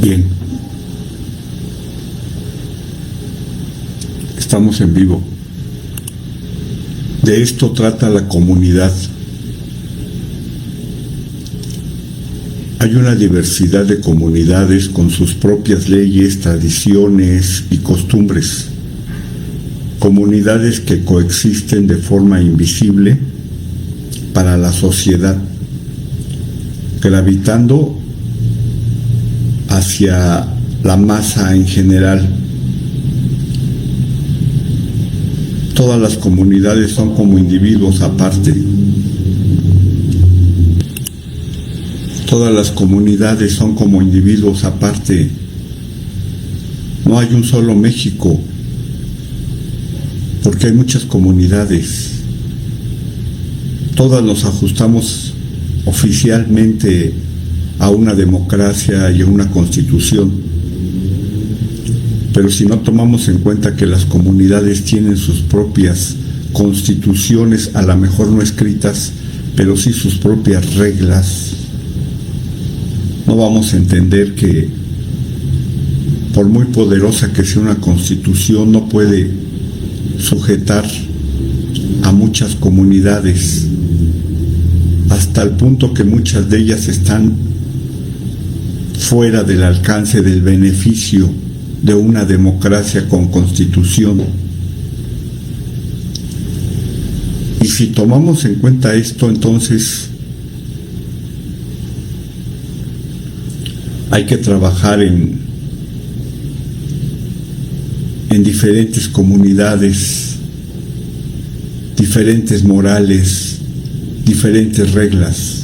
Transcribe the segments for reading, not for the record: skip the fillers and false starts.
Bien, estamos en vivo. De esto trata la comunidad. Hay una diversidad de comunidades con sus propias leyes, tradiciones y costumbres. Comunidades que coexisten de forma invisible para la sociedad, gravitando hacia la masa en general. Todas las comunidades son como individuos aparte. Todas las comunidades son como individuos aparte. No hay un solo México, porque hay muchas comunidades. Todas nos ajustamos oficialmente a una democracia y a una constitución. Pero si no tomamos en cuenta que las comunidades tienen sus propias constituciones, a lo mejor no escritas, pero sí sus propias reglas, no vamos a entender que por muy poderosa que sea una constitución, no puede sujetar a muchas comunidades, hasta el punto que muchas de ellas están fuera del alcance del beneficio de una democracia con constitución. Y si tomamos en cuenta esto, entonces hay que trabajar en diferentes comunidades, diferentes morales, diferentes reglas.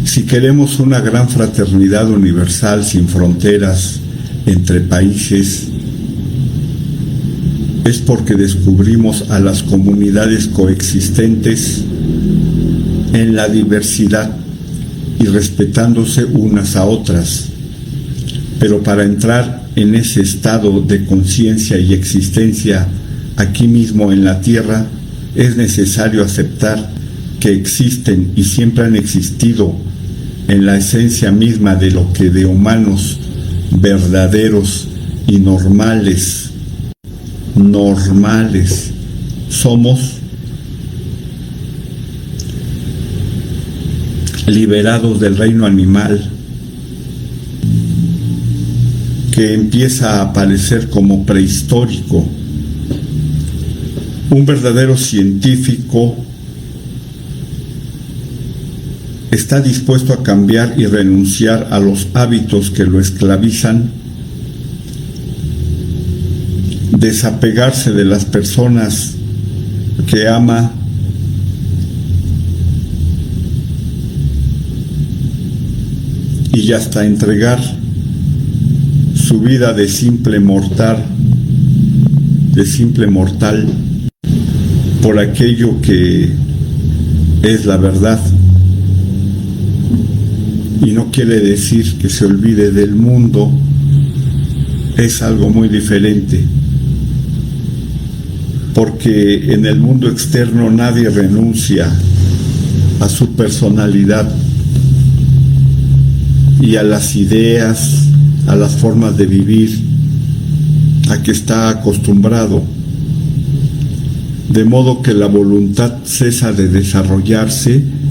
Si queremos una gran fraternidad universal sin fronteras entre países, es porque descubrimos a las comunidades coexistentes en la diversidad y respetándose unas a otras. Pero para entrar en ese estado de conciencia y existencia aquí mismo en la Tierra, es necesario aceptar que existen y siempre han existido en la esencia misma de lo que de humanos verdaderos y normales somos, liberados del reino animal, que empieza a aparecer como prehistórico. Un verdadero científico está dispuesto a cambiar y renunciar a los hábitos que lo esclavizan, desapegarse de las personas que ama y hasta entregar su vida de simple mortal por aquello que es la verdad. Y no quiere decir que se olvide del mundo, es algo muy diferente, porque en el mundo externo nadie renuncia a su personalidad y a las ideas, a las formas de vivir a que está acostumbrado, de modo que la voluntad cesa de desarrollarse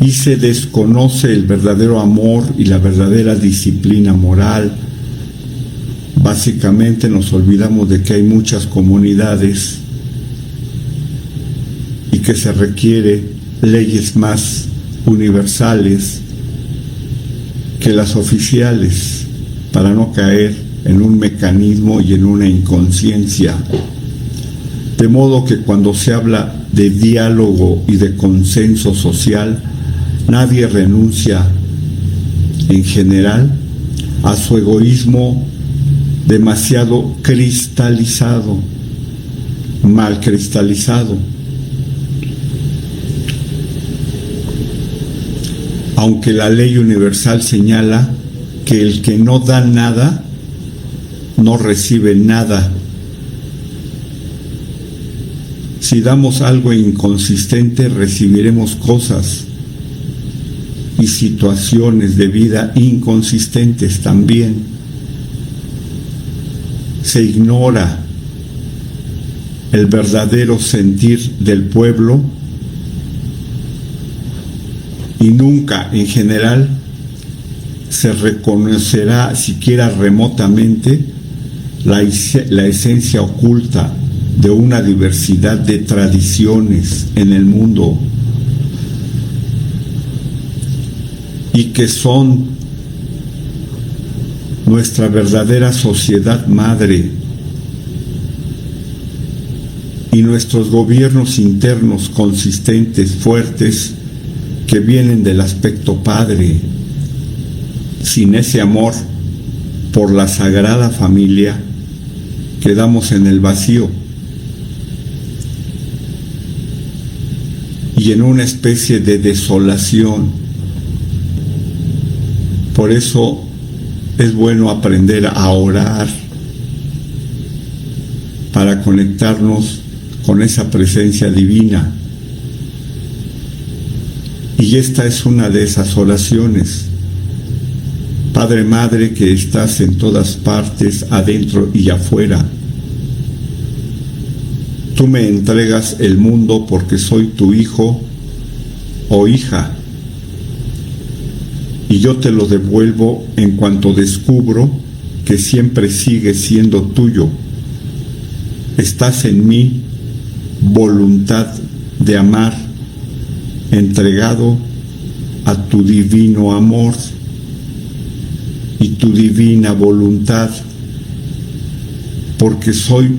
y se desconoce el verdadero amor y la verdadera disciplina moral. Básicamente nos olvidamos de que hay muchas comunidades y que se requiere leyes más universales que las oficiales para no caer en un mecanismo y en una inconsciencia. De modo que cuando se habla de diálogo y de consenso social, nadie renuncia en general a su egoísmo demasiado cristalizado, mal cristalizado. Aunque la ley universal señala que el que no da nada, no recibe nada. Si damos algo inconsistente, recibiremos cosas y situaciones de vida inconsistentes también. Se ignora el verdadero sentir del pueblo y nunca en general se reconocerá siquiera remotamente la esencia oculta de una diversidad de tradiciones en el mundo y que son nuestra verdadera sociedad madre y nuestros gobiernos internos consistentes, fuertes, que vienen del aspecto padre. Sin ese amor por la sagrada familia, quedamos en el vacío y en una especie de desolación. Por eso es bueno aprender a orar para conectarnos con esa presencia divina. Y esta es una de esas oraciones. Padre, Madre, que estás en todas partes, adentro y afuera. Tú me entregas el mundo porque soy tu hijo o hija. Y yo te lo devuelvo en cuanto descubro que siempre sigue siendo tuyo. Estás en mí, voluntad de amar, entregado a tu divino amor y tu divina voluntad, porque soy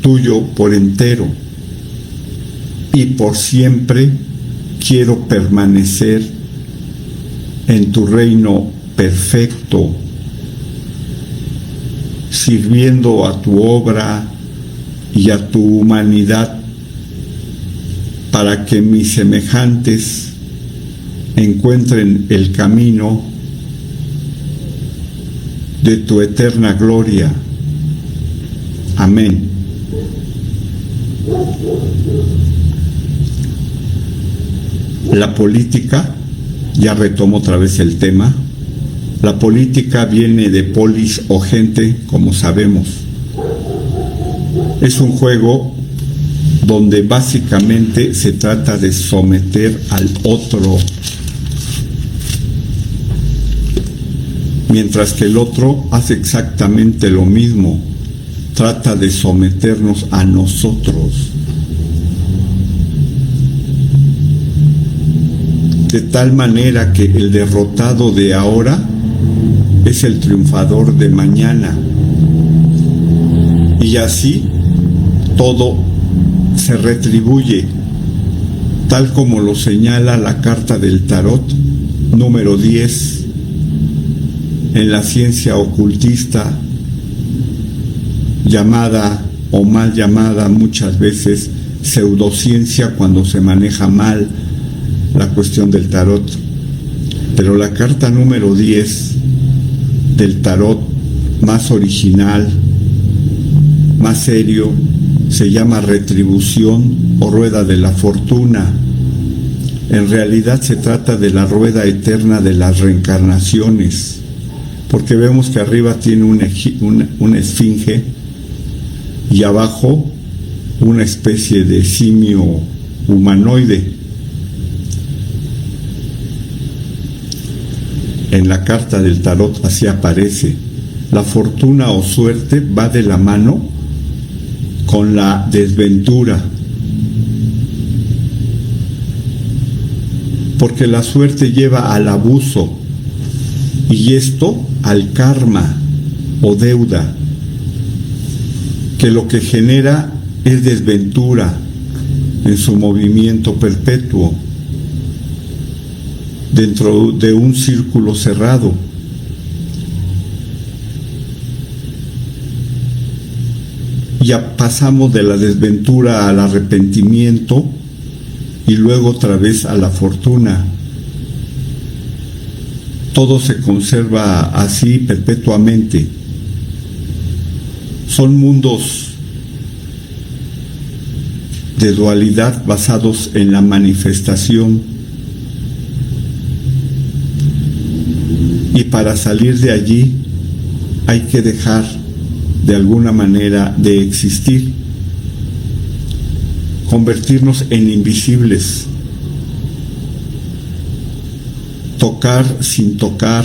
tuyo por entero y por siempre quiero permanecer en tu reino perfecto, sirviendo a tu obra y a tu humanidad, para que mis semejantes encuentren el camino de tu eterna gloria. Amén. La política, ya retomo otra vez el tema, la política viene de polis o gente, como sabemos. Es un juego donde básicamente se trata de someter al otro, mientras que el otro hace exactamente lo mismo, trata de someternos a nosotros. De tal manera que el derrotado de ahora es el triunfador de mañana. Y así todo se retribuye, tal como lo señala la carta del tarot número 10 en la ciencia ocultista, llamada o mal llamada muchas veces pseudociencia cuando se maneja mal la cuestión del tarot. Pero la carta número 10 del tarot, más original, más serio, se llama retribución o rueda de la fortuna. En realidad se trata de la rueda eterna de las reencarnaciones, porque vemos que arriba tiene una esfinge y abajo una especie de simio humanoide. En la carta del tarot así aparece. La fortuna o suerte va de la mano con la desventura, porque la suerte lleva al abuso y esto al karma o deuda, que lo que genera es desventura en su movimiento perpetuo dentro de un círculo cerrado. Ya pasamos de la desventura al arrepentimiento y luego otra vez a la fortuna. Todo se conserva así perpetuamente. Son mundos de dualidad basados en la manifestación Y para salir de allí hay que dejar de alguna manera de existir, convertirnos en invisibles, tocar sin tocar,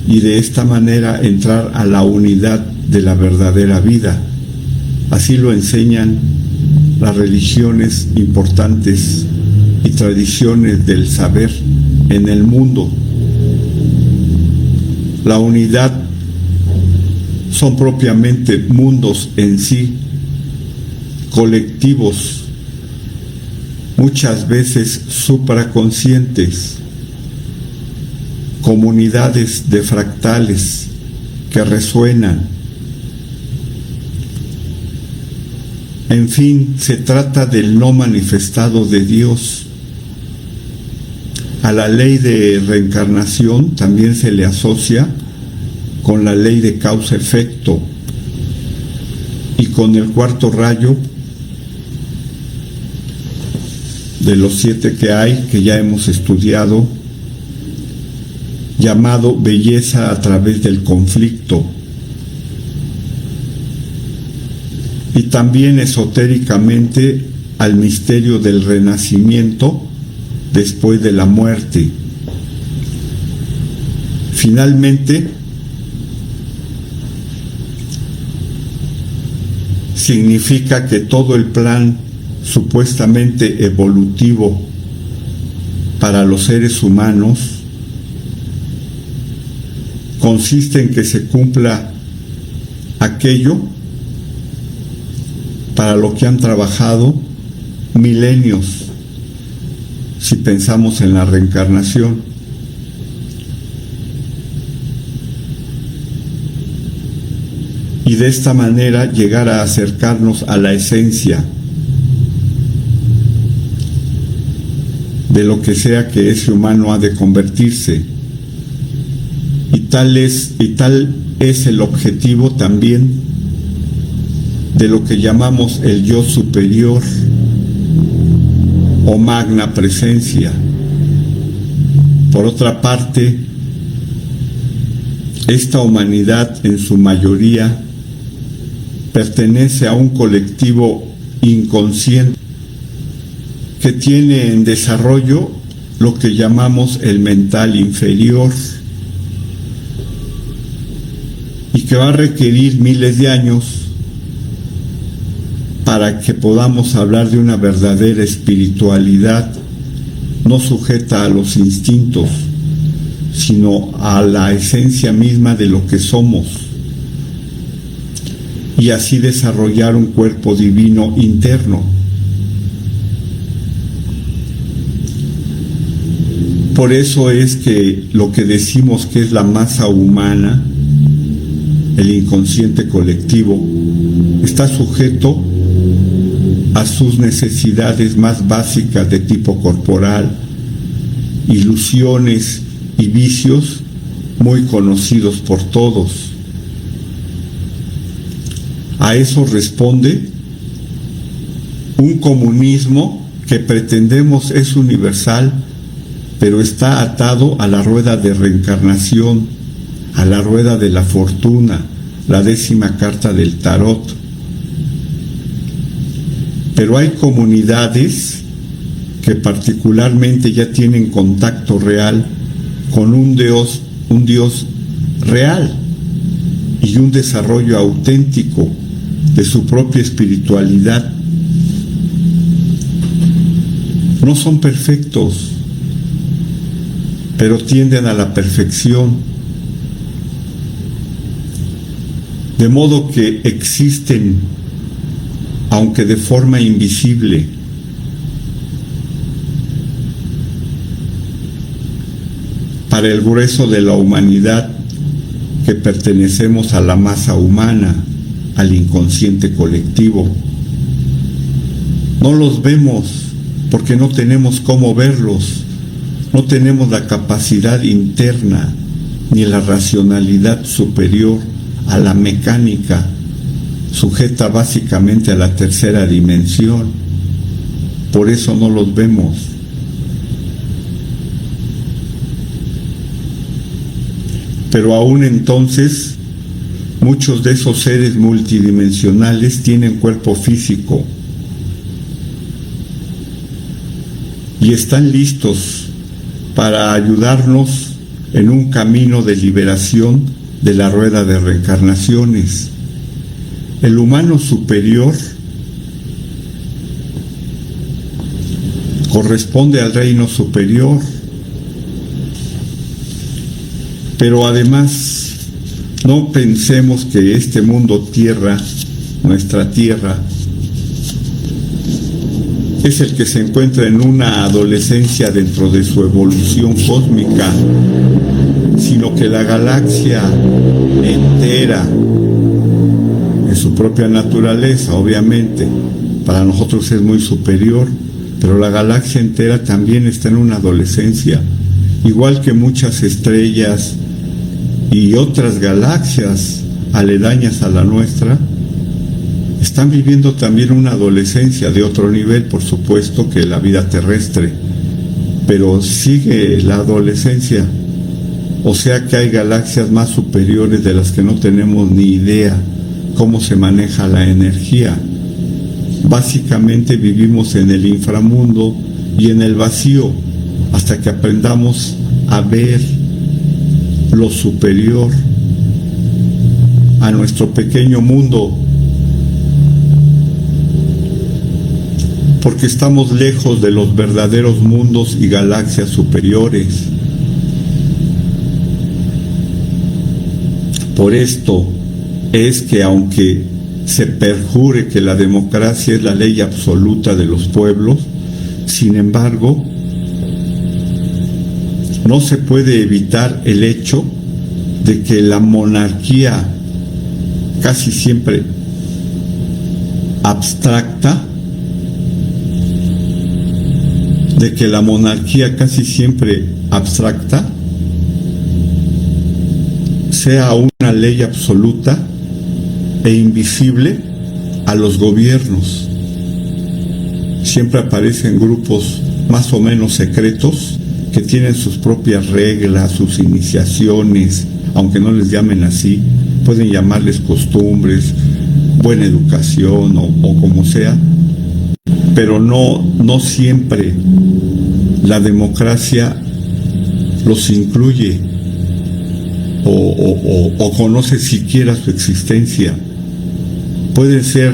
y de esta manera entrar a la unidad de la verdadera vida. Así lo enseñan las religiones importantes y tradiciones del saber en el mundo. La unidad son propiamente mundos en sí, colectivos, muchas veces supraconscientes, comunidades de fractales que resuenan. En fin, se trata del no manifestado de Dios. A la ley de reencarnación también se le asocia con la ley de causa-efecto y con el cuarto rayo de los 7 que hay, que ya hemos estudiado, llamado belleza a través del conflicto. Y también esotéricamente al misterio del renacimiento después de la muerte. Finalmente, significa que todo el plan supuestamente evolutivo para los seres humanos consiste en que se cumpla aquello para lo que han trabajado milenios, si pensamos en la reencarnación. Y de esta manera llegar a acercarnos a la esencia de lo que sea que ese humano ha de convertirse. Y tal es el objetivo también de lo que llamamos el yo superior o magna presencia. Por otra parte, esta humanidad en su mayoría pertenece a un colectivo inconsciente que tiene en desarrollo lo que llamamos el mental inferior y que va a requerir miles de años para que podamos hablar de una verdadera espiritualidad no sujeta a los instintos, sino a la esencia misma de lo que somos, y así desarrollar un cuerpo divino interno. Por eso es que lo que decimos que es la masa humana, el inconsciente colectivo, está sujeto a sus necesidades más básicas de tipo corporal, ilusiones y vicios muy conocidos por todos. A eso responde un comunismo que pretendemos es universal, pero está atado a la rueda de reencarnación, a la rueda de la fortuna, la 10ª carta del tarot. Pero hay comunidades que particularmente ya tienen contacto real con un Dios real y un desarrollo auténtico de su propia espiritualidad. No son perfectos, pero tienden a la perfección. De modo que existen, aunque de forma invisible. Para el grueso de la humanidad que pertenecemos a la masa humana, al inconsciente colectivo. No los vemos porque no tenemos cómo verlos, no tenemos la capacidad interna ni la racionalidad superior a la mecánica, sujeta básicamente a la 3ª dimensión. Por eso no los vemos. Pero aún entonces, muchos de esos seres multidimensionales tienen cuerpo físico y están listos para ayudarnos en un camino de liberación de la rueda de reencarnaciones. El humano superior corresponde al reino superior, pero además no pensemos que este mundo tierra, nuestra tierra, es el que se encuentra en una adolescencia dentro de su evolución cósmica, sino que la galaxia entera, en su propia naturaleza, obviamente, para nosotros es muy superior, pero la galaxia entera también está en una adolescencia, igual que muchas estrellas y otras galaxias aledañas a la nuestra, están viviendo también una adolescencia de otro nivel, por supuesto, que la vida terrestre, pero sigue la adolescencia, o sea que hay galaxias más superiores de las que no tenemos ni idea cómo se maneja la energía. Básicamente vivimos en el inframundo y en el vacío hasta que aprendamos a ver lo superior a nuestro pequeño mundo, porque estamos lejos de los verdaderos mundos y galaxias superiores. Por esto es que aunque se perjure que la democracia es la ley absoluta de los pueblos, sin embargo, no se puede evitar el hecho de que la monarquía casi siempre abstracta, sea una ley absoluta e invisible a los gobiernos. Siempre aparecen grupos más o menos secretos que tienen sus propias reglas, sus iniciaciones, aunque no les llamen así, pueden llamarles costumbres, buena educación o como sea, pero no siempre la democracia los incluye o conoce siquiera su existencia. Pueden ser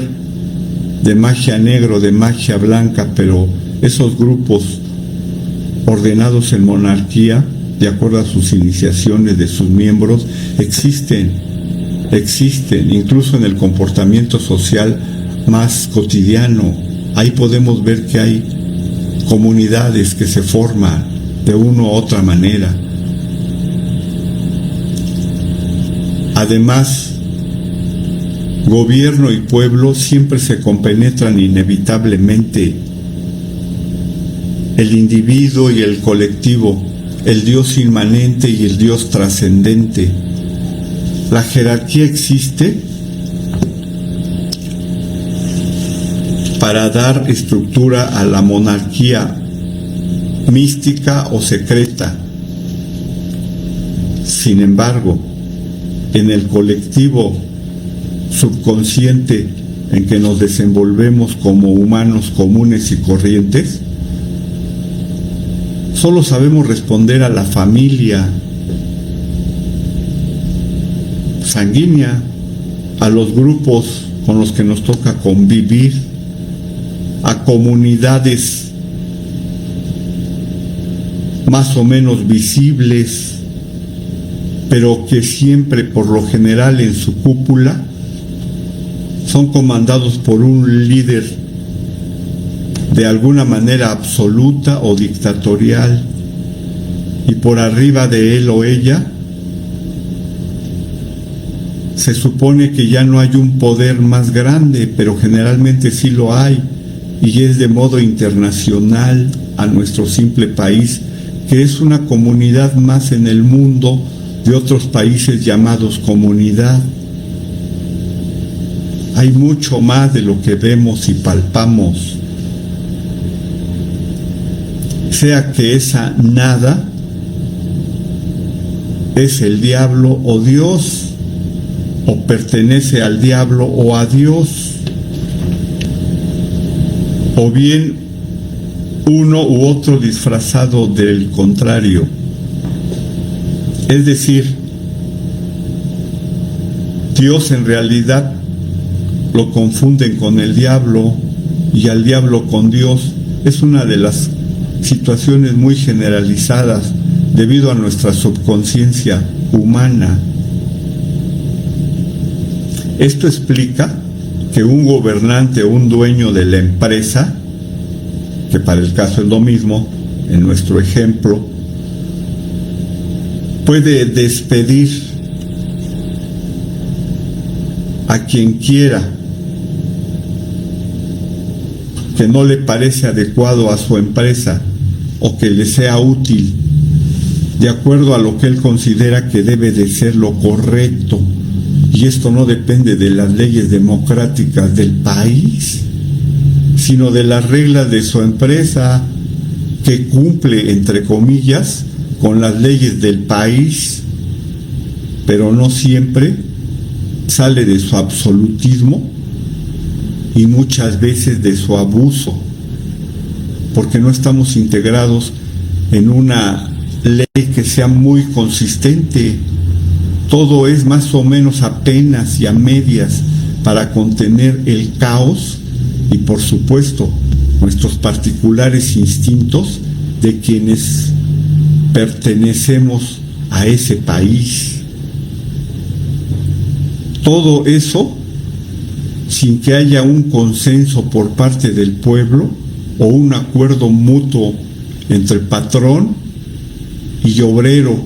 de magia negra o de magia blanca, pero esos grupos ordenados en monarquía, de acuerdo a sus iniciaciones de sus miembros, existen, incluso en el comportamiento social más cotidiano. Ahí podemos ver que hay comunidades que se forman de una u otra manera. Además, gobierno y pueblo siempre se compenetran inevitablemente. El individuo y el colectivo, el Dios inmanente y el Dios trascendente. La jerarquía existe para dar estructura a la monarquía mística o secreta. Sin embargo, en el colectivo subconsciente en que nos desenvolvemos como humanos comunes y corrientes, solo sabemos responder a la familia sanguínea, a los grupos con los que nos toca convivir, a comunidades más o menos visibles, pero que siempre, por lo general, en su cúpula son comandados por un líder de alguna manera absoluta o dictatorial, y por arriba de él o ella se supone que ya no hay un poder más grande, pero generalmente sí lo hay, y es de modo internacional a nuestro simple país, que es una comunidad más en el mundo de otros países llamados comunidad. Hay mucho más de lo que vemos y palpamos. Sea que esa nada ¿Es el diablo o Dios? ¿O pertenece al diablo o a Dios? ¿O bien uno u otro disfrazado del contrario? Es decir, Dios en realidad lo confunden con el diablo y al diablo con Dios. Es una de las situaciones muy generalizadas debido a nuestra subconsciencia humana. Esto explica que un gobernante o un dueño de la empresa, que para el caso es lo mismo, en nuestro ejemplo, puede despedir a quien quiera que no le parece adecuado a su empresa o que le sea útil, de acuerdo a lo que él considera que debe de ser lo correcto. Y esto no depende de las leyes democráticas del país, sino de las reglas de su empresa, que cumple, entre comillas, con las leyes del país, pero no siempre sale de su absolutismo y muchas veces de su abuso, porque no estamos integrados en una ley que sea muy consistente. Todo es más o menos apenas y a medias para contener el caos y, por supuesto, nuestros particulares instintos de quienes pertenecemos a ese país. Todo eso sin que haya un consenso por parte del pueblo o un acuerdo mutuo entre patrón y obrero,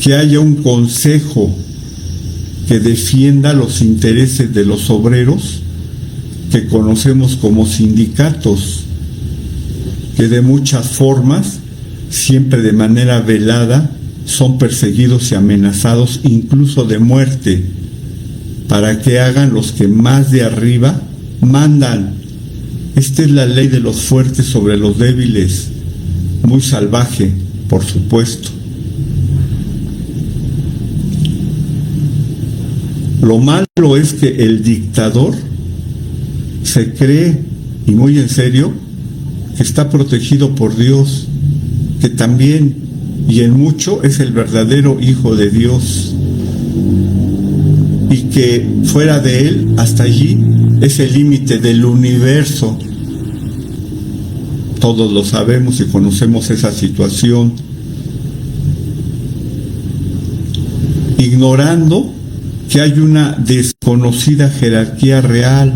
que haya un consejo que defienda los intereses de los obreros, que conocemos como sindicatos, que de muchas formas, siempre de manera velada, son perseguidos y amenazados, incluso de muerte, para que hagan los que más de arriba mandan. Esta es la ley de los fuertes sobre los débiles, muy salvaje, por supuesto. Lo malo es que el dictador se cree, y muy en serio, que está protegido por Dios, que también y en mucho es el verdadero Hijo de Dios, y que fuera de él, hasta allí, es el límite del universo. Todos lo sabemos y conocemos esa situación, ignorando que hay una desconocida jerarquía real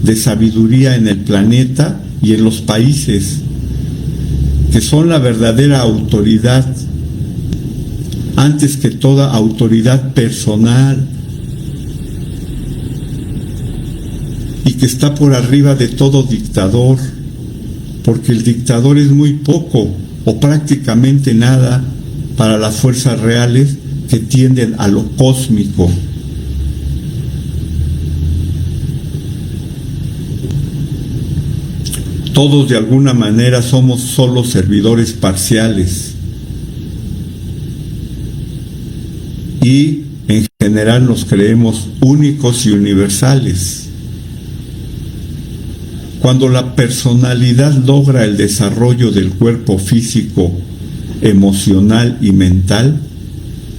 de sabiduría en el planeta y en los países, que son la verdadera autoridad, antes que toda autoridad personal, y que está por arriba de todo dictador, porque el dictador es muy poco o prácticamente nada para las fuerzas reales que tienden a lo cósmico. Todos de alguna manera somos solo servidores parciales y en general nos creemos únicos y universales. Cuando la personalidad logra el desarrollo del cuerpo físico, emocional y mental,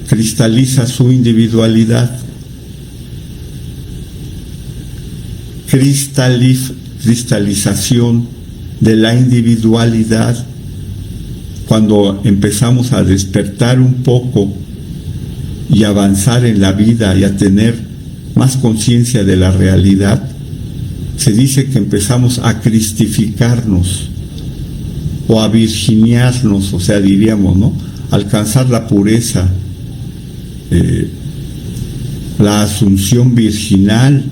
cristaliza su individualidad. Cristalización de la individualidad, cuando empezamos a despertar un poco y avanzar en la vida y a tener más conciencia de la realidad, se dice que empezamos a cristificarnos o a virginiarnos, o sea, diríamos, ¿no? Alcanzar la pureza, la asunción virginal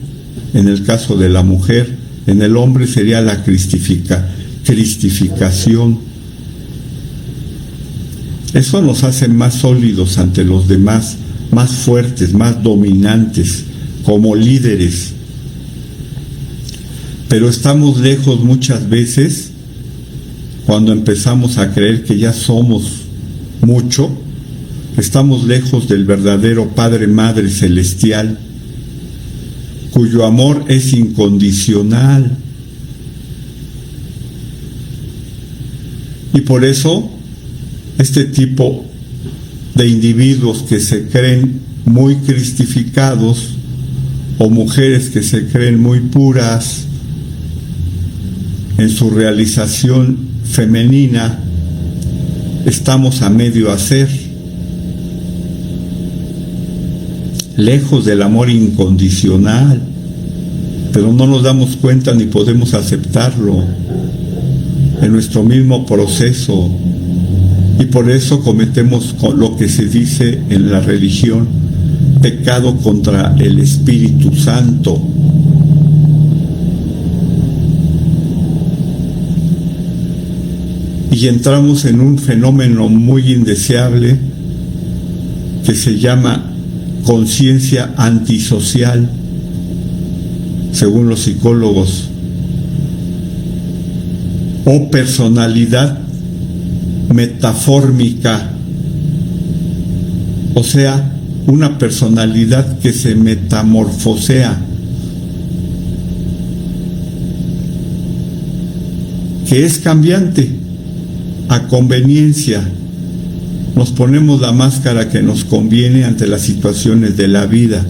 en el caso de la mujer. En el hombre sería la cristificación. Eso nos hace más sólidos ante los demás, más fuertes, más dominantes, como líderes. Pero estamos lejos muchas veces cuando empezamos a creer que ya somos mucho, estamos lejos del verdadero Padre Madre Celestial, cuyo amor es incondicional. Y por eso, este tipo de individuos que se creen muy cristificados, o mujeres que se creen muy puras en su realización femenina, estamos a medio hacer, lejos del amor incondicional, pero no nos damos cuenta ni podemos aceptarlo en nuestro mismo proceso, y por eso cometemos lo que se dice en la religión, pecado contra el Espíritu Santo. Y entramos en un fenómeno muy indeseable que se llama conciencia antisocial, según los psicólogos, o personalidad metafórmica, o sea, una personalidad que se metamorfosea, que es cambiante a conveniencia. Nos ponemos la máscara que nos conviene ante las situaciones de la vida.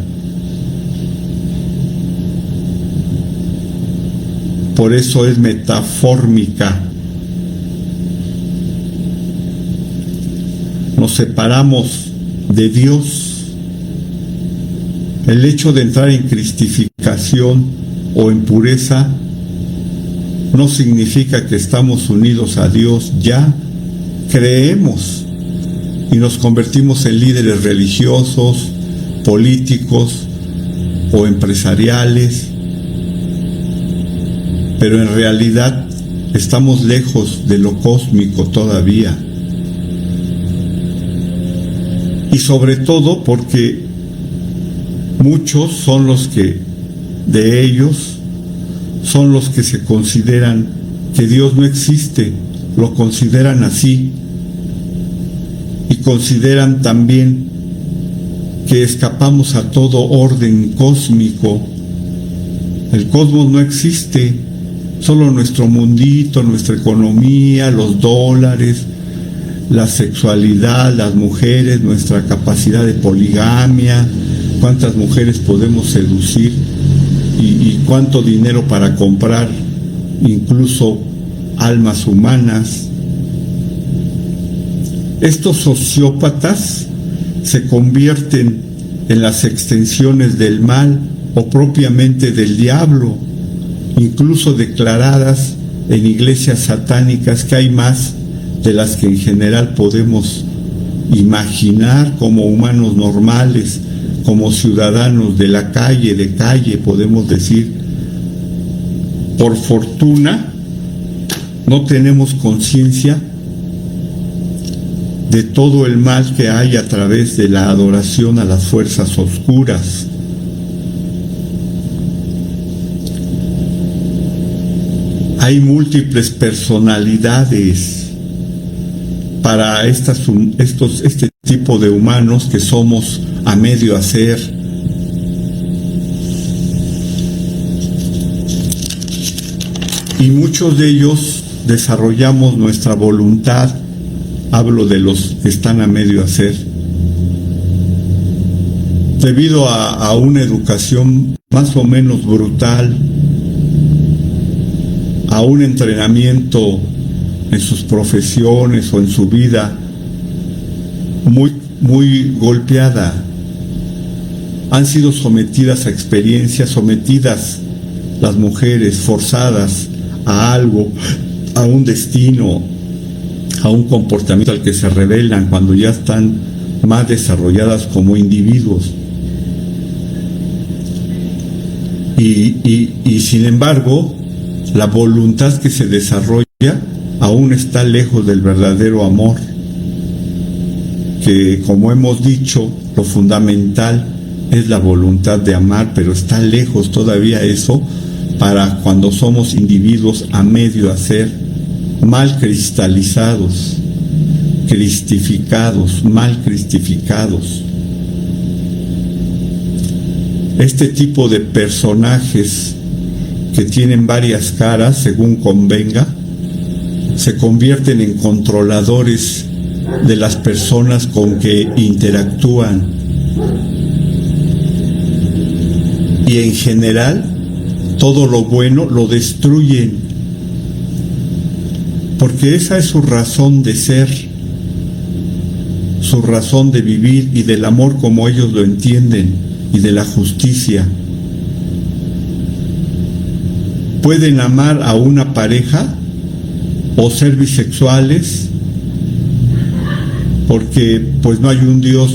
Por eso es metafórmica. Nos separamos de Dios. El hecho de entrar en cristificación o en pureza no significa que estamos unidos a Dios. Ya creemos y nos convertimos en líderes religiosos, políticos o empresariales, pero en realidad estamos lejos de lo cósmico todavía. Y sobre todo porque muchos son los que, de ellos, son los que se consideran que Dios no existe, lo consideran así, y consideran también que escapamos a todo orden cósmico. El cosmos no existe, solo nuestro mundito, nuestra economía, los dólares, la sexualidad, las mujeres, nuestra capacidad de poligamia, cuántas mujeres podemos seducir y cuánto dinero para comprar incluso almas humanas. Estos sociópatas se convierten en las extensiones del mal o propiamente del diablo, incluso declaradas en iglesias satánicas, que hay más de las que en general podemos imaginar como humanos normales, como ciudadanos de la calle, podemos decir. Por fortuna, no tenemos conciencia de todo el mal que hay a través de la adoración a las fuerzas oscuras. Hay múltiples personalidades para este tipo de humanos que somos a medio hacer. Y muchos de ellos desarrollamos nuestra voluntad. Hablo de los que están a medio hacer, debido a una educación más o menos brutal, a un entrenamiento en sus profesiones o en su vida muy golpeada. Han sido sometidas a experiencias, sometidas las mujeres, forzadas a algo, a un destino, a un comportamiento al que se rebelan cuando ya están más desarrolladas como individuos. Y sin embargo, la voluntad que se desarrolla aún está lejos del verdadero amor, que, como hemos dicho, lo fundamental es la voluntad de amar, pero está lejos todavía eso para cuando somos individuos a medio hacer, mal cristalizados. cristificados, mal cristificados. Este tipo de personajes que tienen varias caras, según convenga, se convierten en controladores de las personas con que interactúan. Y en general, todo lo bueno lo destruyen, porque esa es su razón de ser, su razón de vivir y del amor como ellos lo entienden, y de la justicia. Pueden amar a una pareja o ser bisexuales porque pues no hay un Dios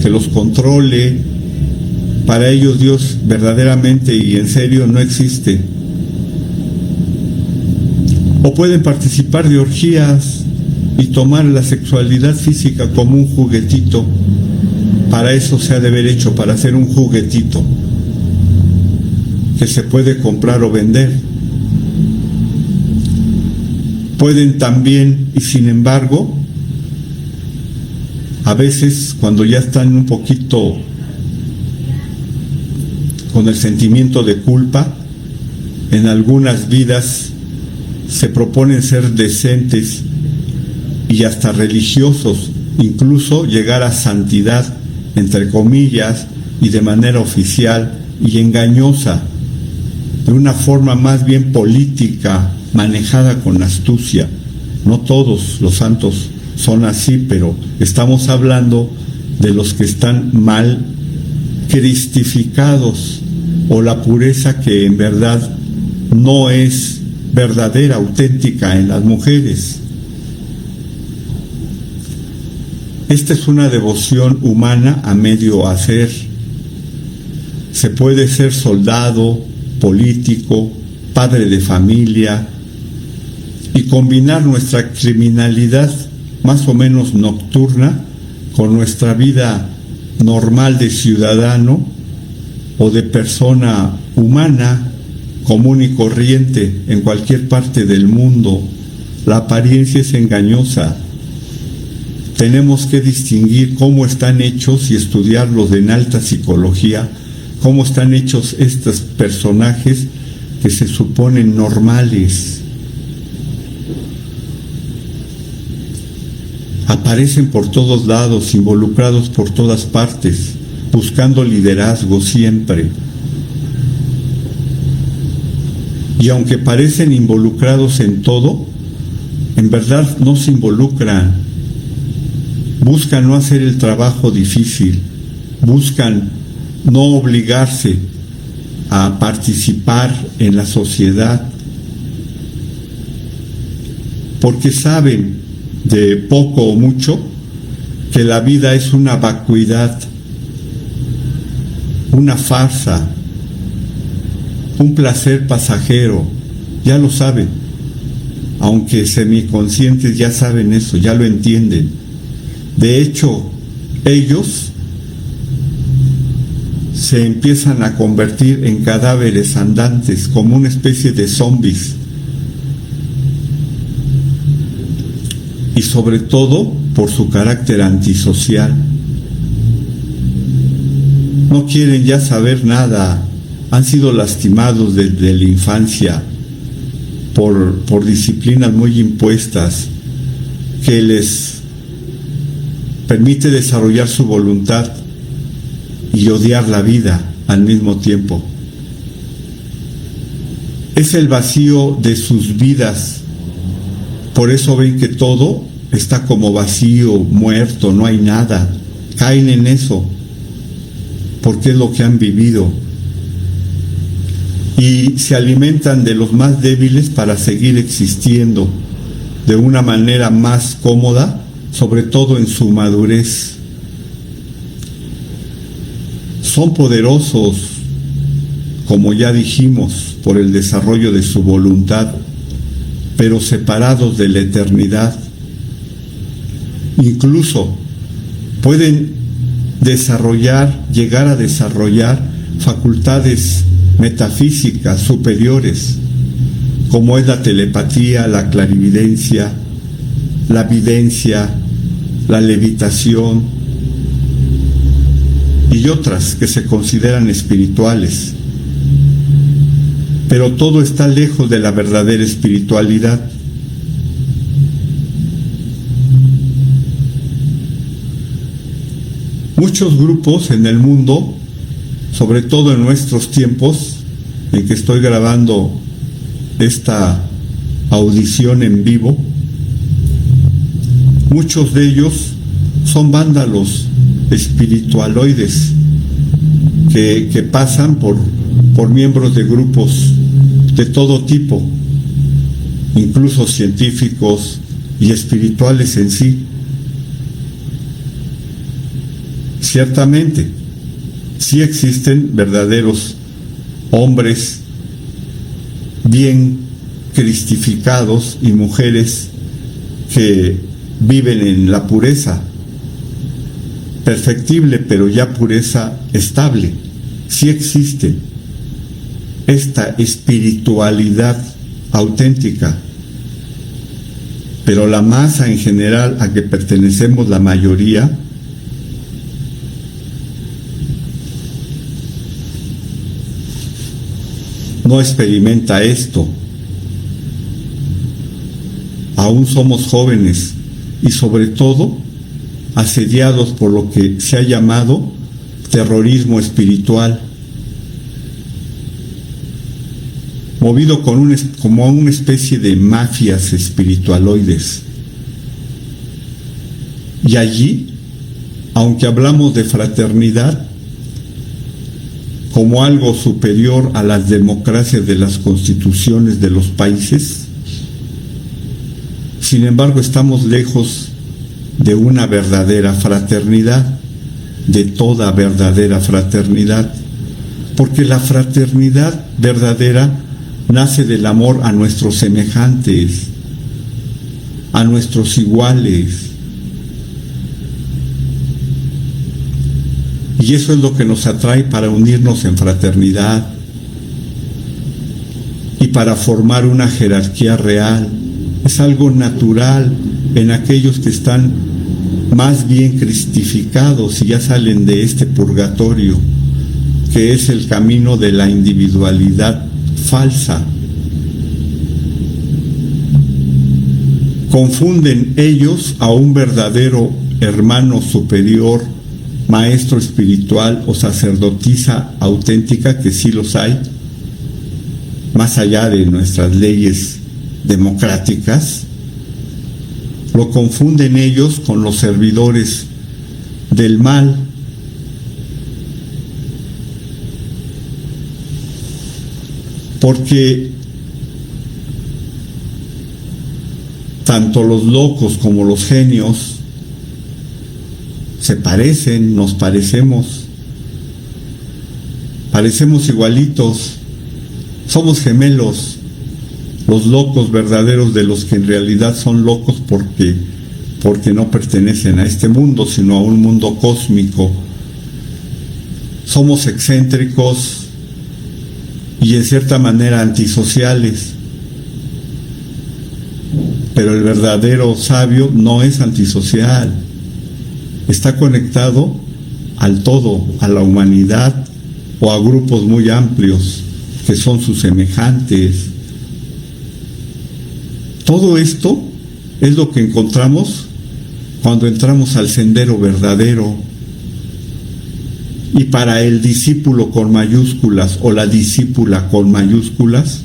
que los controle. Para ellos Dios verdaderamente y en serio no existe. O pueden participar de orgías y tomar la sexualidad física como un juguetito. Para eso se ha de haber hecho, para hacer un juguetito que se puede comprar o vender. Pueden también, y sin embargo, a veces cuando ya están un poquito con el sentimiento de culpa, en algunas vidas se proponen ser decentes y hasta religiosos, incluso llegar a santidad, entre comillas, y de manera oficial y engañosa, de una forma más bien política, manejada con astucia. No todos los santos son así, pero estamos hablando de los que están mal cristificados, o la pureza que en verdad no es verdadera, auténtica en las mujeres. Esta es una devoción humana a medio hacer. Se puede ser soldado, político, padre de familia y combinar nuestra criminalidad más o menos nocturna con nuestra vida normal de ciudadano o de persona humana común y corriente en cualquier parte del mundo. La apariencia es engañosa. Tenemos que distinguir cómo están hechos y estudiarlos en alta psicología, cómo están hechos estos personajes que se suponen normales. Aparecen por todos lados, involucrados por todas partes, buscando liderazgo siempre. Y aunque parecen involucrados en todo, en verdad no se involucran. Buscan no hacer el trabajo difícil, buscan no obligarse a participar en la sociedad, porque saben de poco o mucho que la vida es una vacuidad, una farsa, un placer pasajero. Ya lo saben, aunque semiconscientes ya saben eso, ya lo entienden. De hecho, ellos se empiezan a convertir en cadáveres andantes, como una especie de zombies. Y sobre todo por su carácter antisocial. No quieren ya saber nada, han sido lastimados desde la infancia por disciplinas muy impuestas que les permite desarrollar su voluntad y odiar la vida al mismo tiempo. Es el vacío de sus vidas, por eso ven que todo está como vacío, muerto, no hay nada. Caen en eso, porque es lo que han vivido. Y se alimentan de los más débiles para seguir existiendo de una manera más cómoda, sobre todo en su madurez. Son poderosos, como ya dijimos, por el desarrollo de su voluntad, pero separados de la eternidad. Incluso pueden llegar a desarrollar facultades metafísicas superiores, como es la telepatía, la clarividencia, la videncia, la levitación y otras que se consideran espirituales. Pero todo está lejos de la verdadera espiritualidad. Muchos grupos en el mundo, sobre todo en nuestros tiempos, en que estoy grabando esta audición en vivo, muchos de ellos son vándalos espiritualoides que pasan por miembros de grupos de todo tipo, incluso científicos y espirituales en sí. Ciertamente, sí existen verdaderos hombres bien cristificados y mujeres que viven en la pureza perfectible, pero ya pureza estable. Sí existe esta espiritualidad auténtica, pero la masa en general a que pertenecemos la mayoría no experimenta esto. Aún somos jóvenes y sobre todo asediados por lo que se ha llamado terrorismo espiritual, movido como una especie de mafias espiritualoides. Y allí, aunque hablamos de fraternidad como algo superior a las democracias de las constituciones de los países, sin embargo estamos lejos de una verdadera fraternidad, de toda verdadera fraternidad, porque la fraternidad verdadera nace del amor a nuestros semejantes, a nuestros iguales. Y eso es lo que nos atrae para unirnos en fraternidad y para formar una jerarquía real. Es algo natural en aquellos que están más bien cristificados y ya salen de este purgatorio, que es el camino de la individualidad falsa. Confunden ellos a un verdadero hermano superior, maestro espiritual o sacerdotisa auténtica, que sí los hay, más allá de nuestras leyes democráticas. Lo confunden ellos con los servidores del mal. Porque tanto los locos como los genios se parecen, nos parecemos igualitos, somos gemelos. Los locos verdaderos de los que en realidad son locos porque no pertenecen a este mundo, sino a un mundo cósmico. Somos excéntricos y en cierta manera antisociales, pero el verdadero sabio no es antisocial, está conectado al todo, a la humanidad o a grupos muy amplios que son sus semejantes. Todo esto es lo que encontramos cuando entramos al sendero verdadero. Y para el discípulo con mayúsculas o la discípula con mayúsculas,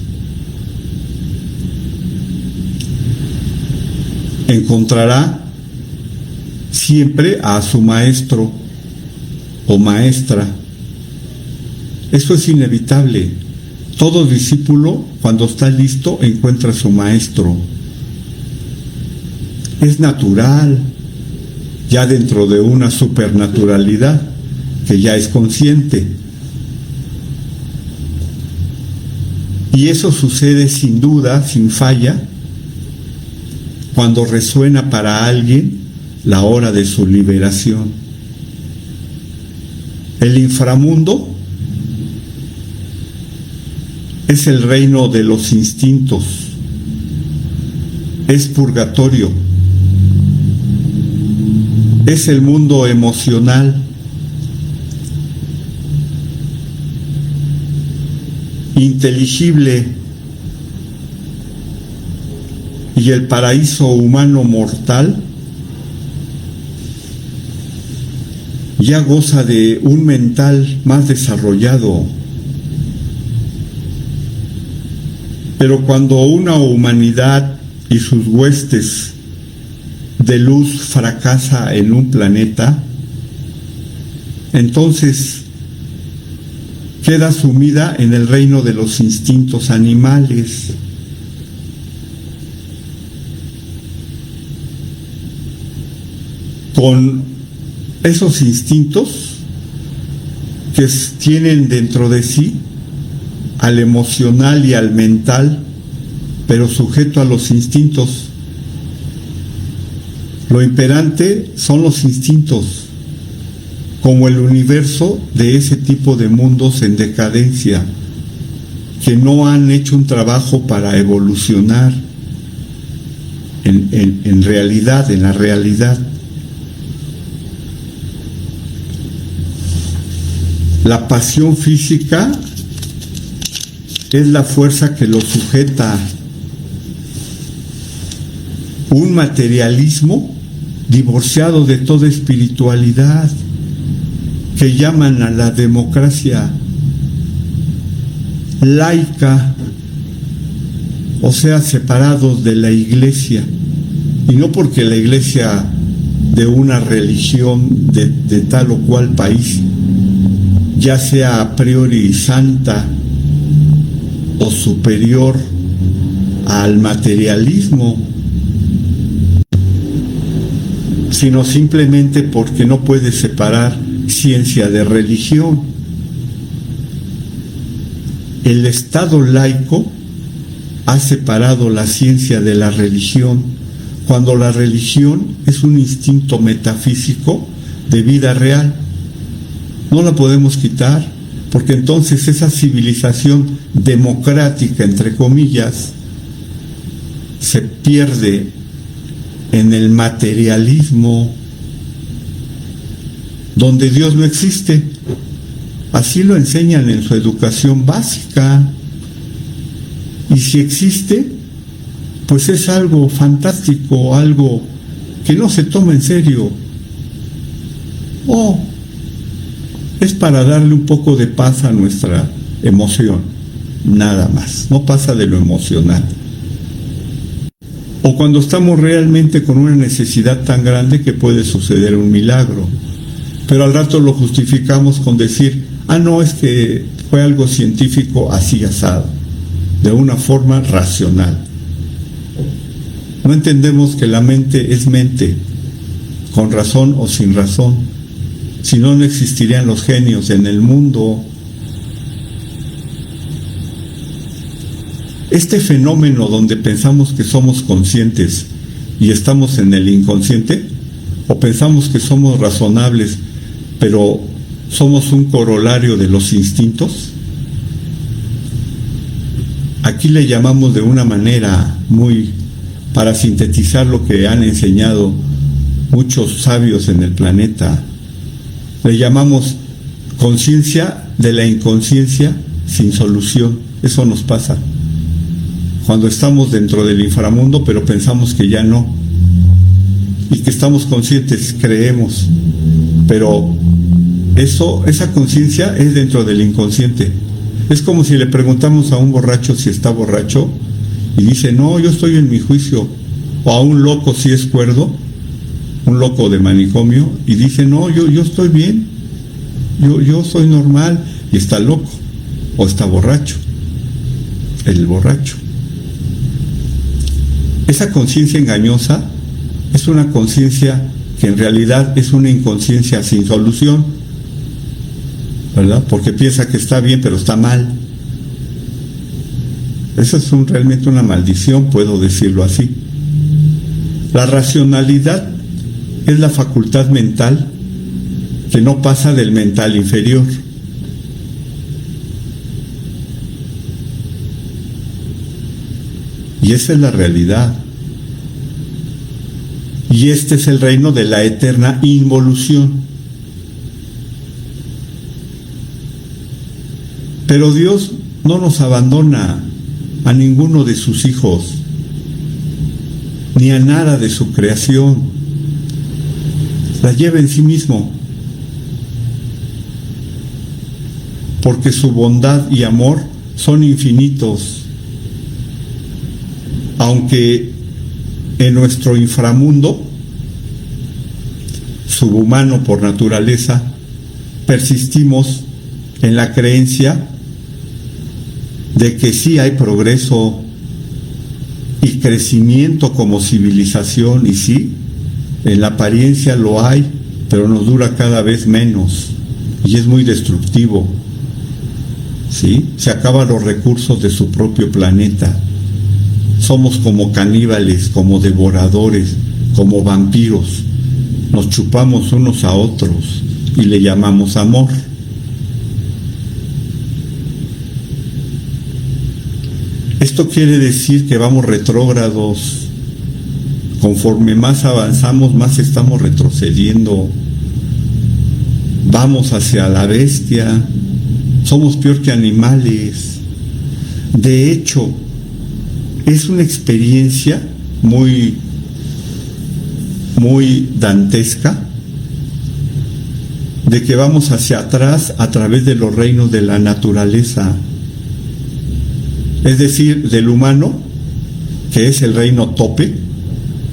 encontrará siempre a su maestro o maestra. Eso es inevitable. Todo discípulo, cuando está listo, encuenra a su maestro. Es natural, ya dentro de una supernaturalidad que ya es consciente. Y eso sucede sin duda, sin falla, cuando resuena para alguien la hora de su liberación. El inframundo es el reino de los instintos, es purgatorio. es el mundo emocional. Inteligible, y el paraíso humano mortal ya goza de un mental más desarrollado. Pero cuando una humanidad y sus huestes de luz fracasa en un planeta, entonces queda sumida en el reino de los instintos animales. Con esos instintos que tienen dentro de sí al emocional y al mental, pero sujeto a los instintos. Lo imperante son los instintos, como el universo de ese tipo de mundos en decadencia, que no han hecho un trabajo para evolucionar en realidad, en la realidad. La pasión física es la fuerza que lo sujeta. Un materialismo divorciado de toda espiritualidad, que llaman a la democracia laica, o sea, separados de la iglesia, y no porque la iglesia de una religión de tal o cual país ya sea a priori santa o superior al materialismo, sino simplemente porque no puede separar ciencia de religión. El Estado laico ha separado la ciencia de la religión, cuando la religión es un instinto metafísico de vida real. No la podemos quitar, porque entonces esa civilización democrática, entre comillas, se pierde en el materialismo, donde Dios no existe. Así lo enseñan en su educación básica. Y si existe, pues es algo fantástico, algo que no se toma en serio. Es para darle un poco de paz a nuestra emoción, nada más, no pasa de lo emocional. O cuando estamos realmente con una necesidad tan grande que puede suceder un milagro, pero al rato lo justificamos con decir, no, es que fue algo científico así asado, de una forma racional. No entendemos que la mente es mente, con razón o sin razón. Si no, no existirían los genios en el mundo. Este fenómeno donde pensamos que somos conscientes y estamos en el inconsciente, o pensamos que somos razonables, pero somos un corolario de los instintos, aquí le llamamos de una manera muy, para sintetizar lo que han enseñado muchos sabios en el planeta, le llamamos conciencia de la inconsciencia sin solución. Eso nos pasa cuando estamos dentro del inframundo, pero pensamos que ya no, y que estamos conscientes, creemos, pero esa conciencia es dentro del inconsciente. Es como si le preguntamos a un borracho si está borracho y dice, no, yo estoy en mi juicio, o a un loco si es cuerdo, un loco de manicomio, y dice, no, yo estoy bien, yo soy normal, y está loco, o está borracho, el borracho. Esa conciencia engañosa es una conciencia que en realidad es una inconsciencia sin solución, ¿verdad? Porque piensa que está bien, pero está mal. Eso es realmente una maldición, puedo decirlo así. La racionalidad es la facultad mental que no pasa del mental inferior. Y esa es la realidad. Y este es el reino de la eterna involución. Pero Dios no nos abandona a ninguno de sus hijos, ni a nada de su creación. La lleva en sí mismo, porque su bondad y amor son infinitos, aunque en nuestro inframundo, subhumano por naturaleza, persistimos en la creencia de que sí hay progreso y crecimiento como civilización, y sí, en la apariencia lo hay, pero nos dura cada vez menos y es muy destructivo. ¿Sí? Se acaban los recursos de su propio planeta. Somos como caníbales, como devoradores, como vampiros. Nos chupamos unos a otros y le llamamos amor. Esto quiere decir que vamos retrógrados. Conforme más avanzamos, más estamos retrocediendo. Vamos hacia la bestia. Somos peor que animales. De hecho, es una experiencia muy dantesca de que vamos hacia atrás a través de los reinos de la naturaleza. Es decir, del humano, que es el reino tope,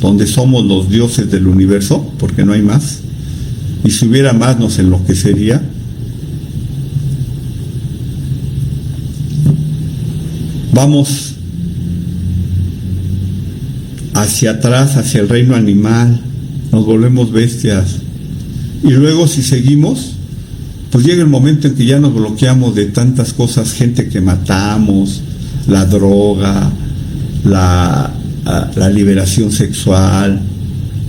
donde somos los dioses del universo, porque no hay más, y si hubiera más nos enloquecería. Vamos hacia atrás, hacia el reino animal, nos volvemos bestias, y luego si seguimos, pues llega el momento en que ya nos bloqueamos de tantas cosas, gente que matamos, la droga, la liberación sexual,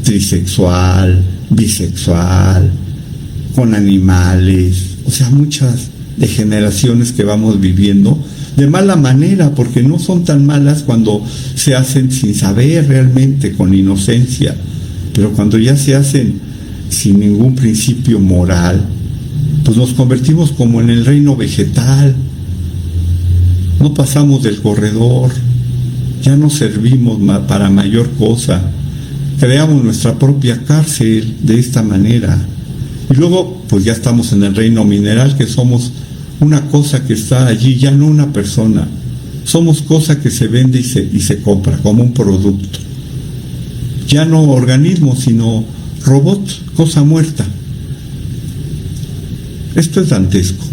trisexual, bisexual, con animales, o sea, muchas degeneraciones que vamos viviendo de mala manera, porque no son tan malas cuando se hacen sin saber realmente, con inocencia, pero cuando ya se hacen sin ningún principio moral, pues nos convertimos como en el reino vegetal. No pasamos del corredor, ya no servimos para mayor cosa, creamos nuestra propia cárcel de esta manera. Y luego, pues ya estamos en el reino mineral, que somos una cosa que está allí, ya no una persona. Somos cosa que se vende y se compra como un producto. Ya no organismo, sino robot, cosa muerta. Esto es dantesco.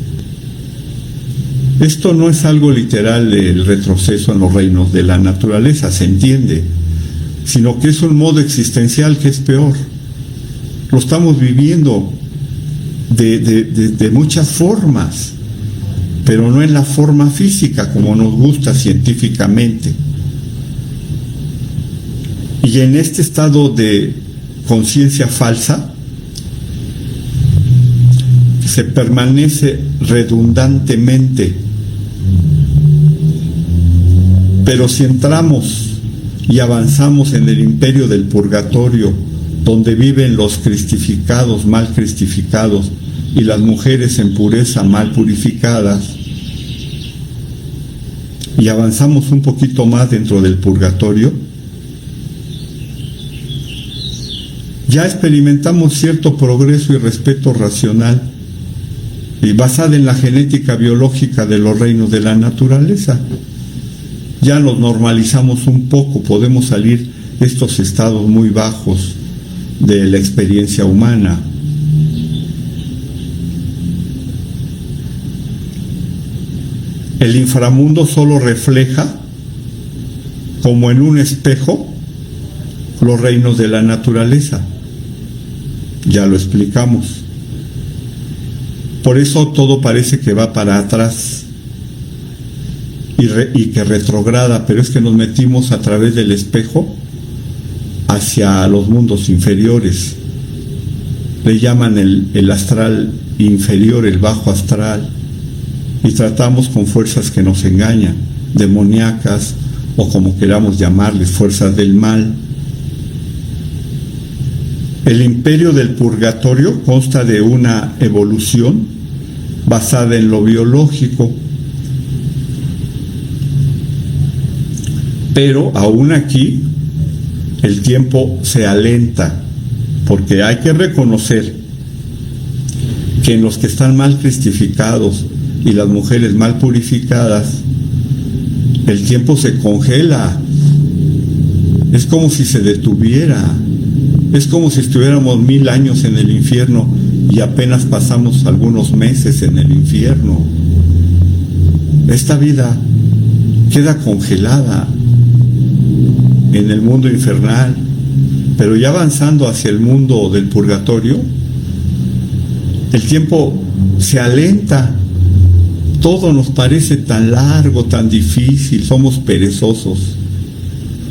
Esto no es algo literal del retroceso en los reinos de la naturaleza, se entiende, sino que es un modo existencial que es peor. Lo estamos viviendo de muchas formas, pero no en la forma física como nos gusta científicamente. Y en este estado de conciencia falsa se permanece redundantemente. Pero si entramos y avanzamos en el imperio del purgatorio, donde viven los cristificados, mal cristificados, y las mujeres en pureza mal purificadas, y avanzamos un poquito más dentro del purgatorio, ya experimentamos cierto progreso y respeto racional, y basada en la genética biológica de los reinos de la naturaleza. Ya nos normalizamos un poco, podemos salir de estos estados muy bajos de la experiencia humana. El inframundo solo refleja, como en un espejo, los reinos de la naturaleza. Ya lo explicamos. Por eso todo parece que va para atrás y que retrograda, pero es que nos metimos a través del espejo hacia los mundos inferiores. Le llaman el astral inferior, el bajo astral, y tratamos con fuerzas que nos engañan, demoníacas o como queramos llamarles, fuerzas del mal. El imperio del purgatorio consta de una evolución basada en lo biológico, pero aún aquí el tiempo se alenta, porque hay que reconocer que en los que están mal cristificados y las mujeres mal purificadas, el tiempo se congela, es como si se detuviera, es como si estuviéramos 1000 años en el infierno y apenas pasamos algunos meses en el infierno. Esta vida queda congelada en el mundo infernal, pero ya avanzando hacia el mundo del purgatorio, el tiempo se alenta, todo nos parece tan largo, tan difícil, somos perezosos,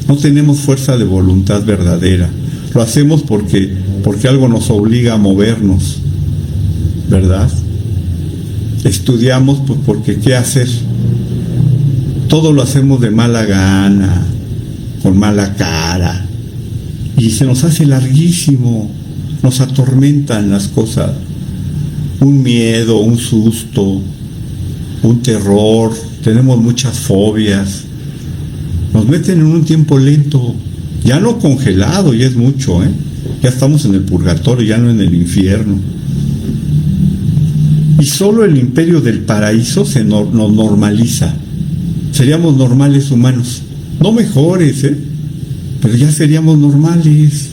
no tenemos fuerza de voluntad verdadera, lo hacemos porque algo nos obliga a movernos, ¿verdad? Estudiamos pues porque ¿qué hacer? Todo lo hacemos de mala gana, con mala cara, y se nos hace larguísimo, nos atormentan las cosas, un miedo, un susto, un terror, tenemos muchas fobias, nos meten en un tiempo lento, ya no congelado, ya es mucho, ya estamos en el purgatorio, ya no en el infierno. Y solo el imperio del paraíso nos normaliza, seríamos normales humanos, no mejores, pero ya seríamos normales.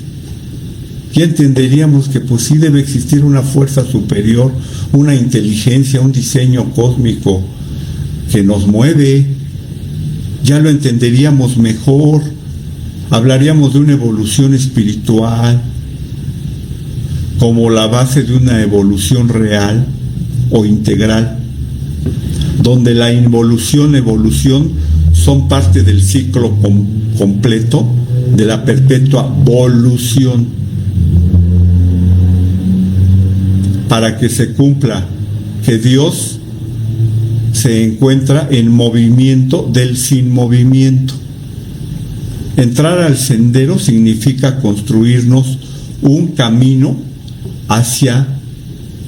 Ya entenderíamos que pues sí debe existir una fuerza superior, una inteligencia, un diseño cósmico que nos mueve. Ya lo entenderíamos mejor, hablaríamos de una evolución espiritual como la base de una evolución real o integral, donde la involución, evolución son parte del ciclo completo de la perpetua volución, para que se cumpla que Dios se encuentra en movimiento del sin movimiento. Entrar al sendero significa construirnos un camino hacia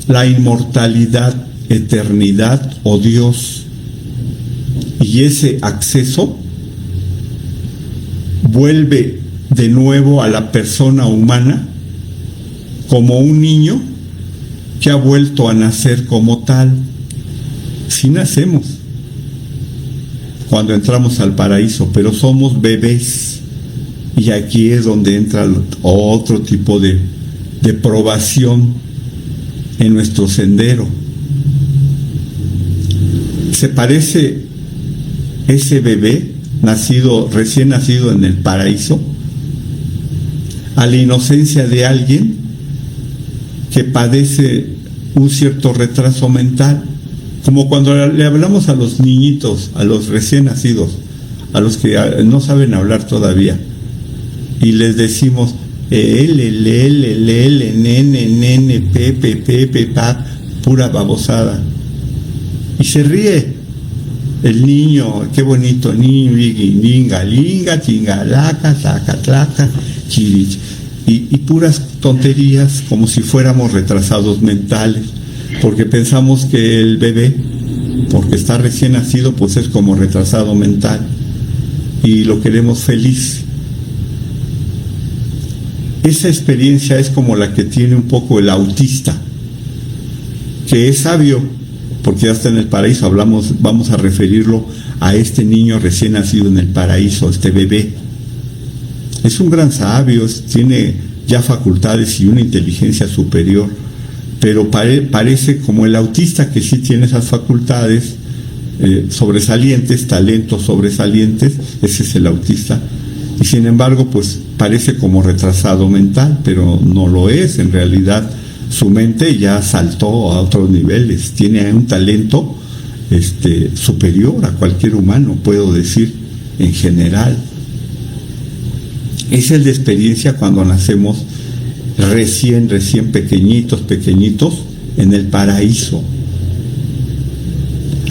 la inmortalidad, eternidad o Dios. Y ese acceso vuelve de nuevo a la persona humana como un niño que ha vuelto a nacer como tal. Sí nacemos cuando entramos al paraíso, pero somos bebés, y aquí es donde entra otro tipo de probación en nuestro sendero. ¿Se parece ese bebé recién nacido en el paraíso a la inocencia de alguien que padece un cierto retraso mental? Como cuando le hablamos a los niñitos, a los recién nacidos, a los que no saben hablar todavía, y les decimos nene, pepe, pa, pura babosada, y se ríe el niño, qué bonito niño, linga, chingalaca, tlaca, chirich, y puras tonterías, como si fuéramos retrasados mentales, porque pensamos que el bebé, porque está recién nacido, pues es como retrasado mental, y lo queremos feliz. Esa experiencia es como la que tiene un poco el autista, que es sabio, porque ya está en el paraíso. Vamos a referirlo a este niño recién nacido en el paraíso, este bebé. Es un gran sabio, tiene ya facultades y una inteligencia superior, pero parece como el autista, que sí tiene esas facultades sobresalientes, talentos sobresalientes. Ese es el autista, y sin embargo pues parece como retrasado mental, pero no lo es. En realidad su mente ya saltó a otros niveles, tiene un talento superior a cualquier humano, puedo decir, en general. Esa es la experiencia cuando nacemos recién pequeñitos en el paraíso.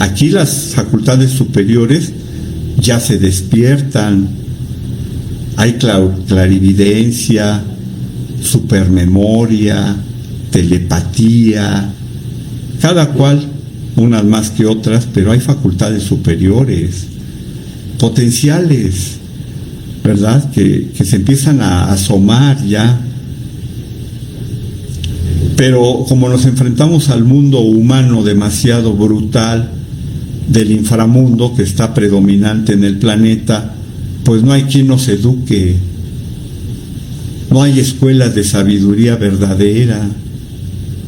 Aquí las facultades superiores ya se despiertan, hay clarividencia, supermemoria, telepatía, cada cual, unas más que otras, pero hay facultades superiores, potenciales, ¿verdad? Que se empiezan a asomar ya. Pero como nos enfrentamos al mundo humano demasiado brutal, del inframundo que está predominante en el planeta, pues no hay quien nos eduque, no hay escuelas de sabiduría verdadera.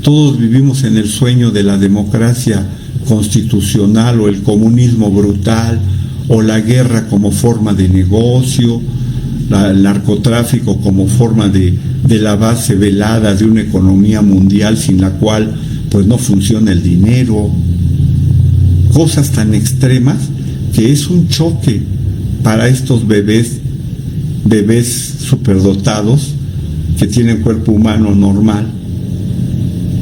Todos vivimos en el sueño de la democracia constitucional o el comunismo brutal o la guerra como forma de negocio, el narcotráfico como forma de la base velada de una economía mundial sin la cual pues no funciona el dinero. Cosas tan extremas que es un choque para estos bebés superdotados que tienen cuerpo humano normal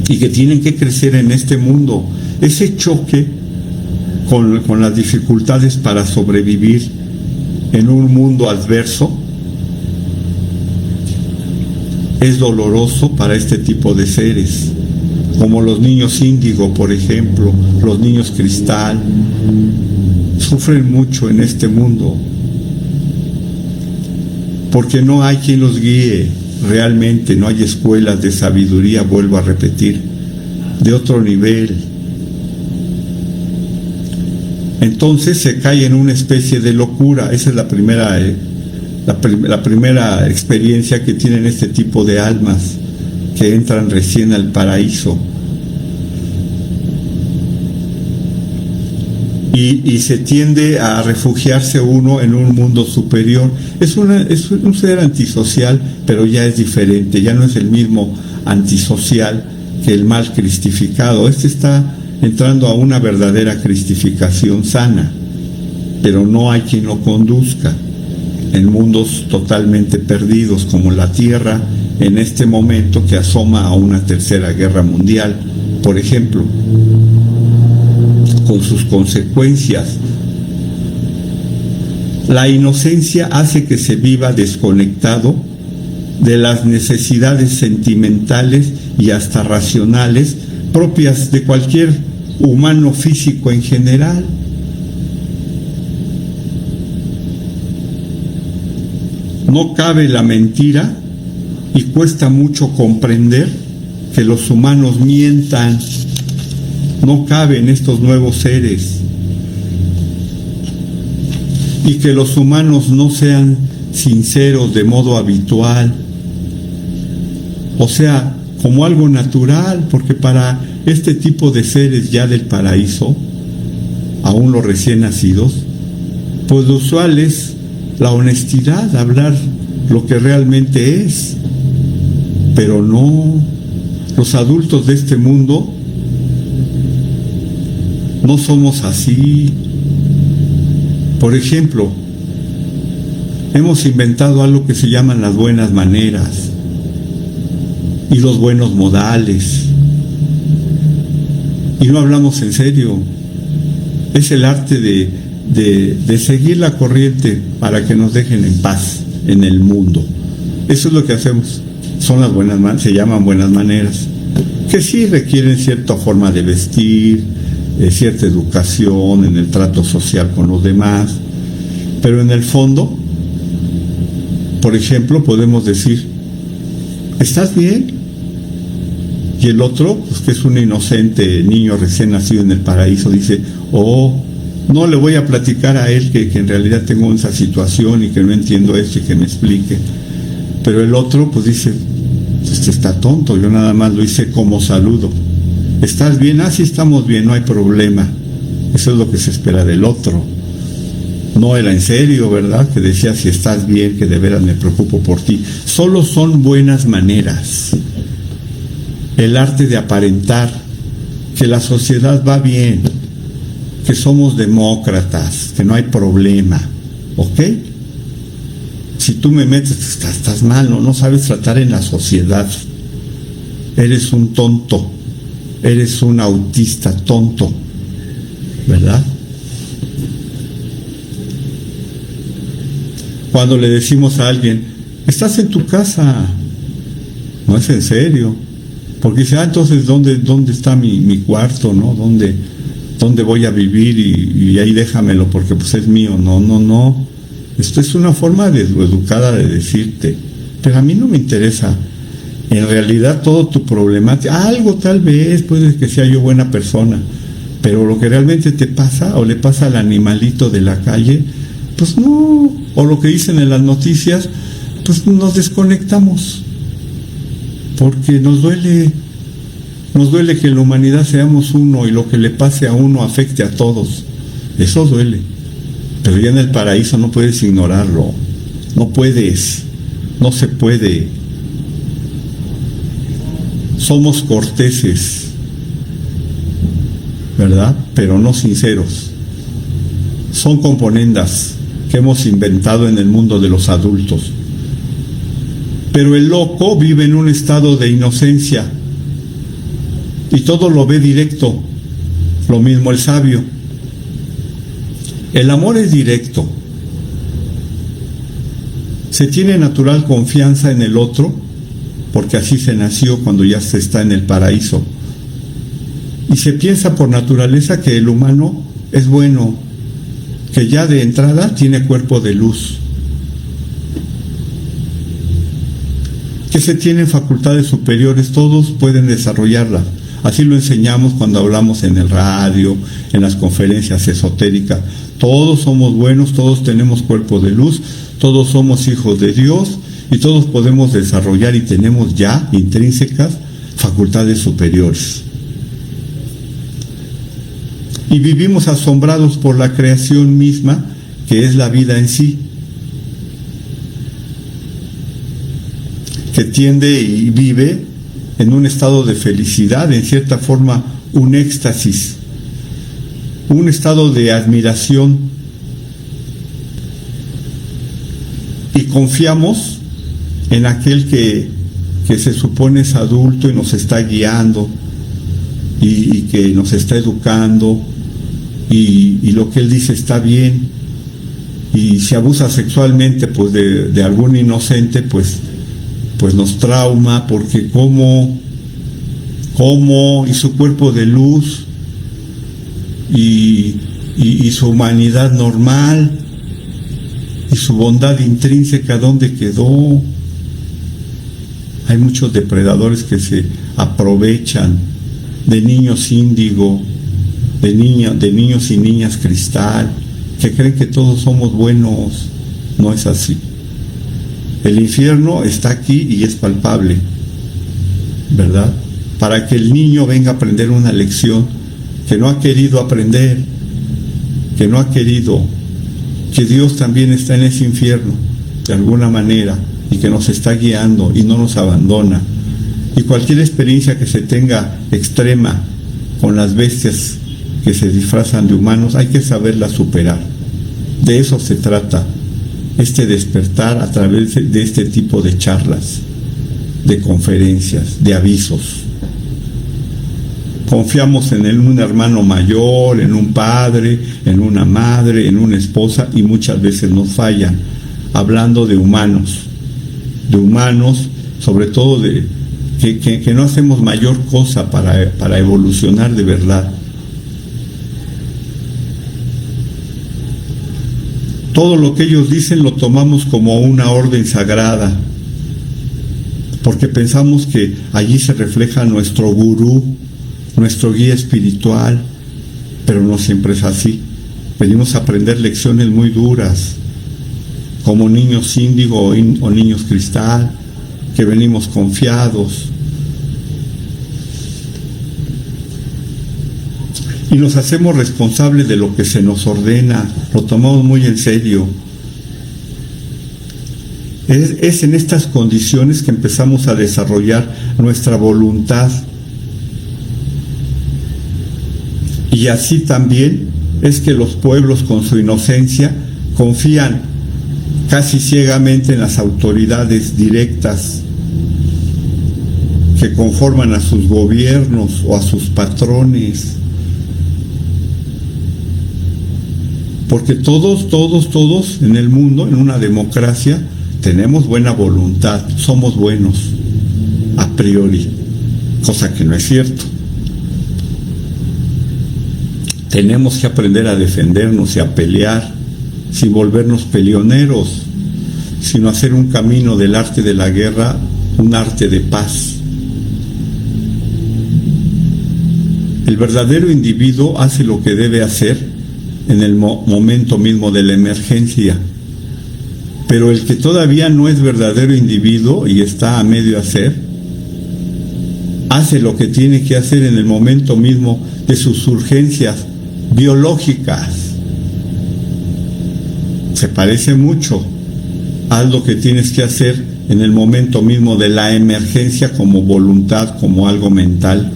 y que tienen que crecer en este mundo. Ese choque con las dificultades para sobrevivir en un mundo adverso es doloroso para este tipo de seres, como los niños índigo, por ejemplo, los niños cristal, sufren mucho en este mundo, porque no hay quien los guíe, realmente no hay escuelas de sabiduría, vuelvo a repetir, de otro nivel. Entonces se cae en una especie de locura. Esa es la primera experiencia que tienen este tipo de almas que entran recién al paraíso. Y se tiende a refugiarse uno en un mundo superior. Es un ser antisocial, pero ya es diferente, ya no es el mismo antisocial que el mal cristificado. Este está entrando a una verdadera cristificación sana, pero no hay quien lo conduzca en mundos totalmente perdidos como la Tierra en este momento, que asoma a una tercera guerra mundial, por ejemplo, con sus consecuencias. La inocencia hace que se viva desconectado de las necesidades sentimentales y hasta racionales propias de cualquier humano físico en general. No cabe la mentira y cuesta mucho comprender que los humanos mientan. No cabe en estos nuevos seres. Y que los humanos no sean sinceros de modo habitual. O sea, como algo natural, porque para este tipo de seres ya del paraíso, aún los recién nacidos, pues lo usual es la honestidad, hablar lo que realmente es. Pero no, los adultos de este mundo no somos así. Por ejemplo, hemos inventado algo que se llaman las buenas maneras y los buenos modales. Y no hablamos en serio. Es el arte de seguir la corriente para que nos dejen en paz en el mundo. Eso es lo que hacemos. Son las buenas maneras, se llaman buenas maneras, que sí requieren cierta forma de vestir, cierta educación en el trato social con los demás, pero en el fondo, por ejemplo, podemos decir, ¿estás bien? Y el otro, pues que es un inocente niño recién nacido en el paraíso, dice, oh, no le voy a platicar a él que en realidad tengo esa situación y que no entiendo esto y que me explique. Pero el otro pues dice, este está tonto, yo nada más lo hice como saludo. ¿Estás bien? Ah, sí, estamos bien, no hay problema. Eso es lo que se espera del otro. No era en serio, ¿verdad? Que decía, si estás bien, que de veras me preocupo por ti. Solo son buenas maneras. El arte de aparentar que la sociedad va bien, que somos demócratas, que no hay problema, ¿ok? Si tú me metes, estás mal, no sabes tratar en la sociedad. Eres un tonto, eres un autista tonto, ¿verdad? Cuando le decimos a alguien, estás en tu casa, No es en serio. Porque dice, entonces, ¿dónde está mi cuarto, no? ¿Dónde voy a vivir? Y ahí déjamelo porque pues es mío. No. Esto es una forma educada de decirte, pero a mí no me interesa. En realidad todo tu problemática, algo tal vez, puede que sea yo buena persona, pero lo que realmente te pasa o le pasa al animalito de la calle, pues no. O lo que dicen en las noticias, pues nos desconectamos. Porque nos duele que en la humanidad seamos uno y lo que le pase a uno afecte a todos. Eso duele. Pero ya en el paraíso no puedes ignorarlo. No puedes. No se puede. Somos corteses, ¿verdad? Pero no sinceros. Son componendas que hemos inventado en el mundo de los adultos. Pero el loco vive en un estado de inocencia y todo lo ve directo. Lo mismo el sabio. El amor es directo. Se tiene natural confianza en el otro porque así se nació cuando ya se está en el paraíso. Y se piensa por naturaleza que el humano es bueno, que ya de entrada tiene cuerpo de luz, que se tienen facultades superiores, todos pueden desarrollarla. Así lo enseñamos cuando hablamos en el radio, en las conferencias esotéricas. Todos somos buenos, todos tenemos cuerpo de luz, todos somos hijos de Dios y todos podemos desarrollar y tenemos ya intrínsecas facultades superiores. Y vivimos asombrados por la creación misma, que es la vida en sí, que tiende y vive en un estado de felicidad, en cierta forma un éxtasis, un estado de admiración, y confiamos en aquel que se supone es adulto y nos está guiando y que nos está educando y lo que él dice está bien, y si abusa sexualmente pues de algún inocente pues nos trauma, porque cómo y su cuerpo de luz y su humanidad normal y su bondad intrínseca, ¿dónde quedó? Hay muchos depredadores que se aprovechan de niños índigo, de niños y niñas cristal, que creen que todos somos buenos. No es así. El infierno está aquí y es palpable, ¿verdad? Para que el niño venga a aprender una lección que no ha querido aprender, que no ha querido, que Dios también está en ese infierno, de alguna manera, y que nos está guiando y no nos abandona. Y cualquier experiencia que se tenga extrema con las bestias que se disfrazan de humanos, hay que saberla superar. De eso se trata este despertar a través de este tipo de charlas, de conferencias, de avisos. Confiamos en un hermano mayor, en un padre, en una madre, en una esposa, y muchas veces nos fallan, hablando de humanos, sobre todo de que no hacemos mayor cosa para evolucionar de verdad. Todo lo que ellos dicen lo tomamos como una orden sagrada, porque pensamos que allí se refleja nuestro gurú, nuestro guía espiritual, pero no siempre es así. Venimos a aprender lecciones muy duras, como niños índigo o niños cristal, que venimos confiados. Y nos hacemos responsables de lo que se nos ordena, lo tomamos muy en serio. Es en estas condiciones que empezamos a desarrollar nuestra voluntad. Y así también es que los pueblos, con su inocencia, confían casi ciegamente en las autoridades directas que conforman a sus gobiernos o a sus patrones. Porque todos en el mundo, en una democracia, tenemos buena voluntad, somos buenos. a priori, cosa que no es cierto. Tenemos que aprender a defendernos y a pelear, sin volvernos peleoneros, sino hacer un camino del arte de la guerra, un arte de paz. El verdadero individuo hace lo que debe hacer en el momento mismo de la emergencia, pero el que todavía no es verdadero individuo y está a medio hacer, hace lo que tiene que hacer en el momento mismo de sus urgencias biológicas. Se parece mucho. Haz lo que tienes que hacer en el momento mismo de la emergencia como voluntad, como algo mental,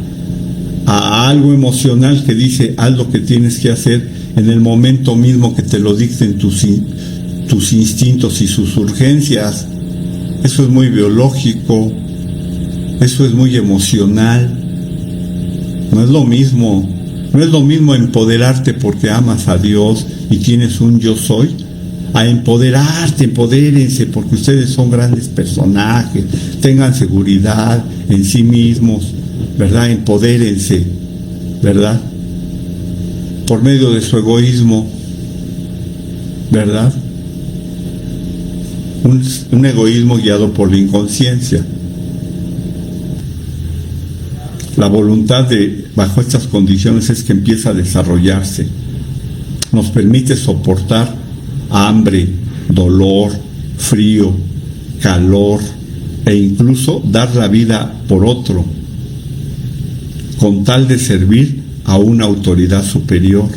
a algo emocional que dice haz lo que tienes que hacer en el momento mismo que te lo dicten tus instintos y sus urgencias. Eso es muy biológico, eso es muy emocional. No es lo mismo. No es lo mismo empoderarte porque amas a Dios y tienes un yo soy, a empoderarte, empodérense porque ustedes son grandes personajes, tengan seguridad en sí mismos, ¿verdad? Empodérense, ¿verdad? Por medio de su egoísmo, ¿verdad? Un egoísmo guiado por la inconsciencia. La voluntad bajo estas condiciones es que empieza a desarrollarse. Nos permite soportar hambre, dolor, frío, calor e incluso dar la vida por otro, con tal de servir a una autoridad superior.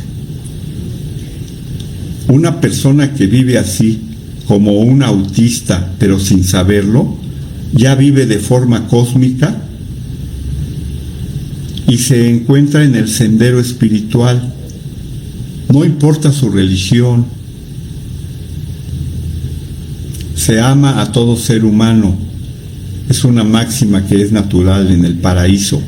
Una persona que vive así, como un autista, pero sin saberlo, ya vive de forma cósmica y se encuentra en el sendero espiritual. No importa su religión, se ama a todo ser humano. Es una máxima que es natural en el paraíso.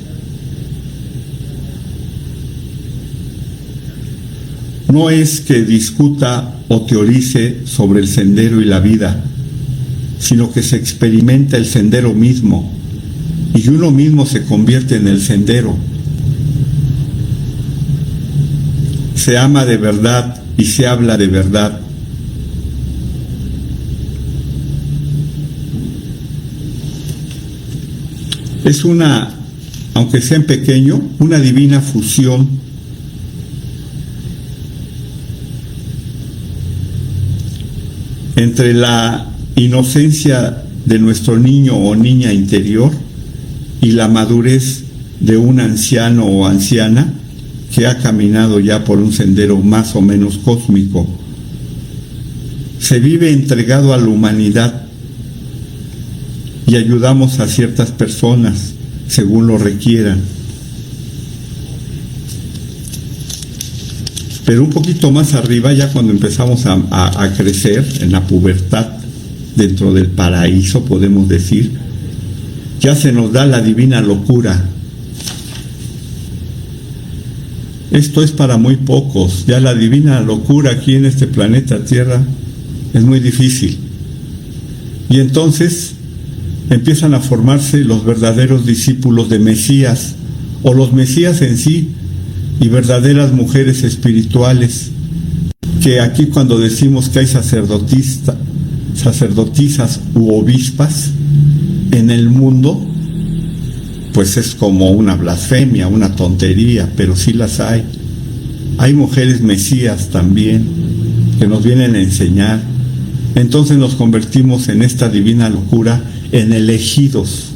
No es que discuta o teorice sobre el sendero y la vida, sino que se experimenta el sendero mismo y uno mismo se convierte en el sendero. Se ama de verdad y se habla de verdad. Es una, aunque sea en pequeño, una divina fusión entre la inocencia de nuestro niño o niña interior y la madurez de un anciano o anciana que ha caminado ya por un sendero más o menos cósmico. Se vive entregado a la humanidad y ayudamos a ciertas personas según lo requieran. Pero un poquito más arriba, ya cuando empezamos a crecer en la pubertad, dentro del paraíso podemos decir, ya se nos da la divina locura. Esto es para muy pocos. Ya la divina locura aquí en este planeta Tierra es muy difícil. Y entonces empiezan a formarse los verdaderos discípulos de Mesías, o los Mesías en sí, y verdaderas mujeres espirituales, que aquí cuando decimos que hay sacerdotisas u obispas en el mundo, pues es como una blasfemia, una tontería, pero sí las hay. Hay mujeres mesías también que nos vienen a enseñar. Entonces nos convertimos en esta divina locura, en elegidos.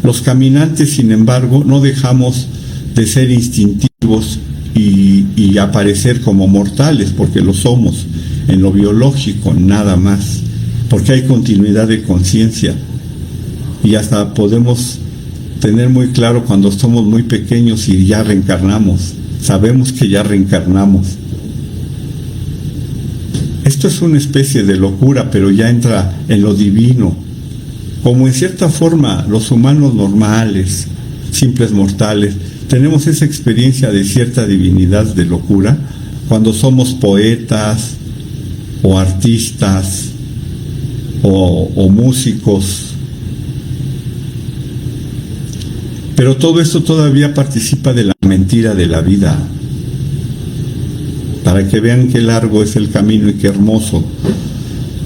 Los caminantes, sin embargo, no dejamos de ser instintivos y aparecer como mortales, porque lo somos en lo biológico, nada más, porque hay continuidad de conciencia y hasta podemos tener muy claro cuando somos muy pequeños y ya reencarnamos, sabemos que ya reencarnamos. Esto es una especie de locura, pero ya entra en lo divino, como en cierta forma los humanos normales, simples mortales, tenemos esa experiencia de cierta divinidad de locura cuando somos poetas o artistas o músicos. Pero todo esto todavía participa de la mentira de la vida, para que vean qué largo es el camino y qué hermoso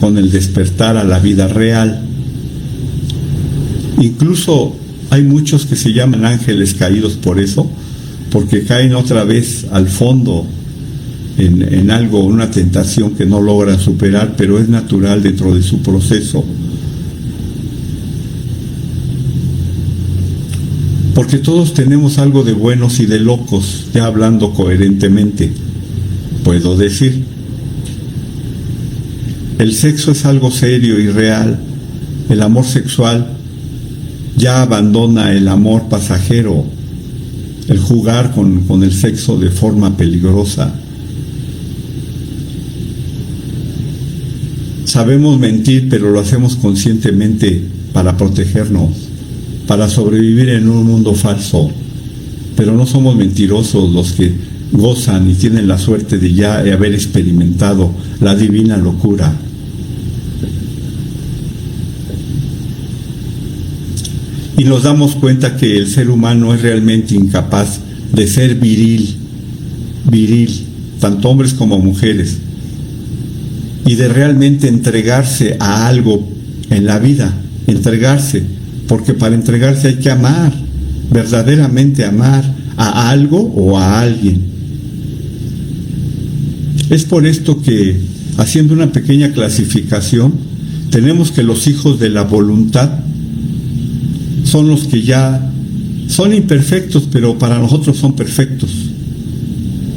con el despertar a la vida real. Incluso hay muchos que se llaman ángeles caídos por eso, porque caen otra vez al fondo en algo, una tentación que no logran superar, pero es natural dentro de su proceso. Porque todos tenemos algo de buenos y de locos, ya hablando coherentemente, puedo decir. El sexo es algo serio y real. El amor sexual ya abandona el amor pasajero, el jugar con el sexo de forma peligrosa. Sabemos mentir, pero lo hacemos conscientemente para protegernos, para sobrevivir en un mundo falso. Pero no somos mentirosos los que gozan y tienen la suerte de ya haber experimentado la divina locura. Y nos damos cuenta que el ser humano es realmente incapaz de ser viril, tanto hombres como mujeres, y de realmente entregarse a algo en la vida, entregarse, porque para entregarse hay que amar, verdaderamente amar a algo o a alguien. Es por esto que, haciendo una pequeña clasificación, tenemos que los hijos de la voluntad son los que ya son imperfectos, pero para nosotros son perfectos.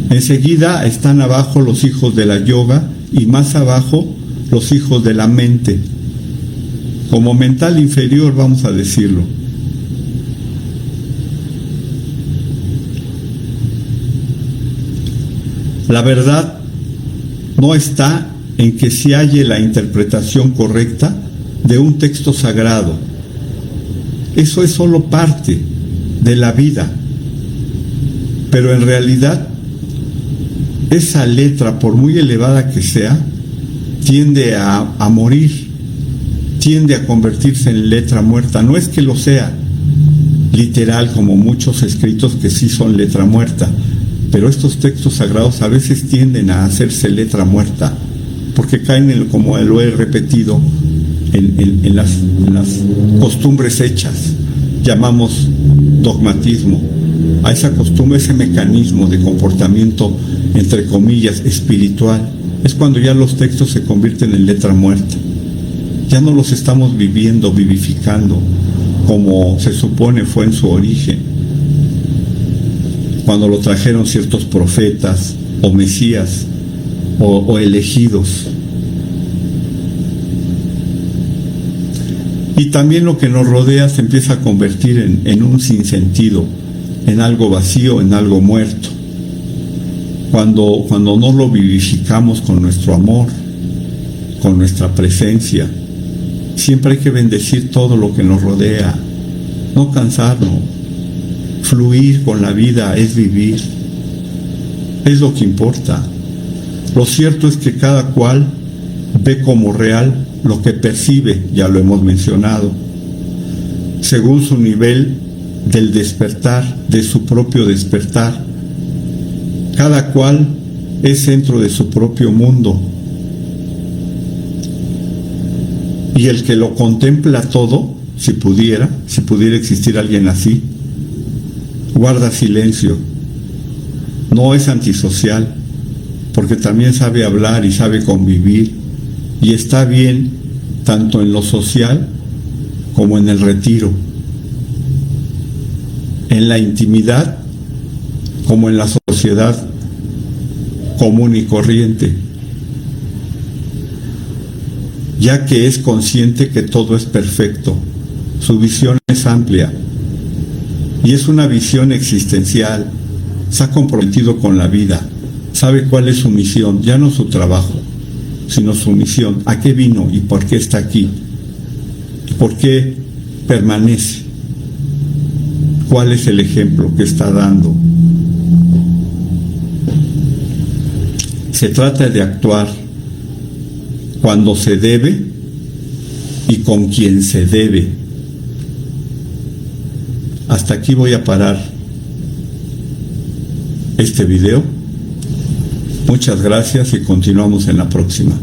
Enseguida están abajo los hijos de la yoga y más abajo los hijos de la mente, como mental inferior, vamos a decirlo. La verdad no está en que se halle la interpretación correcta de un texto sagrado. Eso es solo parte de la vida. Pero en realidad, esa letra, por muy elevada que sea, tiende a morir, tiende a convertirse en letra muerta. No es que lo sea literal, como muchos escritos que sí son letra muerta, pero estos textos sagrados a veces tienden a hacerse letra muerta, porque caen, como lo he repetido, en las costumbres hechas. Llamamos dogmatismo a esa costumbre, ese mecanismo de comportamiento, entre comillas, espiritual. Es cuando ya los textos se convierten en letra muerta. Ya no los estamos viviendo, vivificando, como se supone fue en su origen, cuando lo trajeron ciertos profetas o mesías o elegidos. Y también lo que nos rodea se empieza a convertir en un sinsentido, en algo vacío, en algo muerto. Cuando no lo vivificamos con nuestro amor, con nuestra presencia, siempre hay que bendecir todo lo que nos rodea, no cansarnos. Fluir con la vida es vivir, es lo que importa. Lo cierto es que cada cual ve como real lo que percibe, ya lo hemos mencionado, según su nivel del despertar, de su propio despertar. Cada cual es centro de su propio mundo. Y el que lo contempla todo, si pudiera existir alguien así, guarda silencio. No es antisocial, porque también sabe hablar y sabe convivir, y está bien tanto en lo social como en el retiro, en la intimidad como en la sociedad común y corriente, ya que es consciente que todo es perfecto. Su visión es amplia y es una visión existencial. Se ha comprometido con la vida, sabe cuál es su misión, ya no su trabajo, sino su misión, a qué vino y por qué está aquí, por qué permanece, cuál es el ejemplo que está dando. Se trata de actuar cuando se debe y con quien se debe. Hasta aquí voy a parar este video. Muchas gracias y continuamos en la próxima.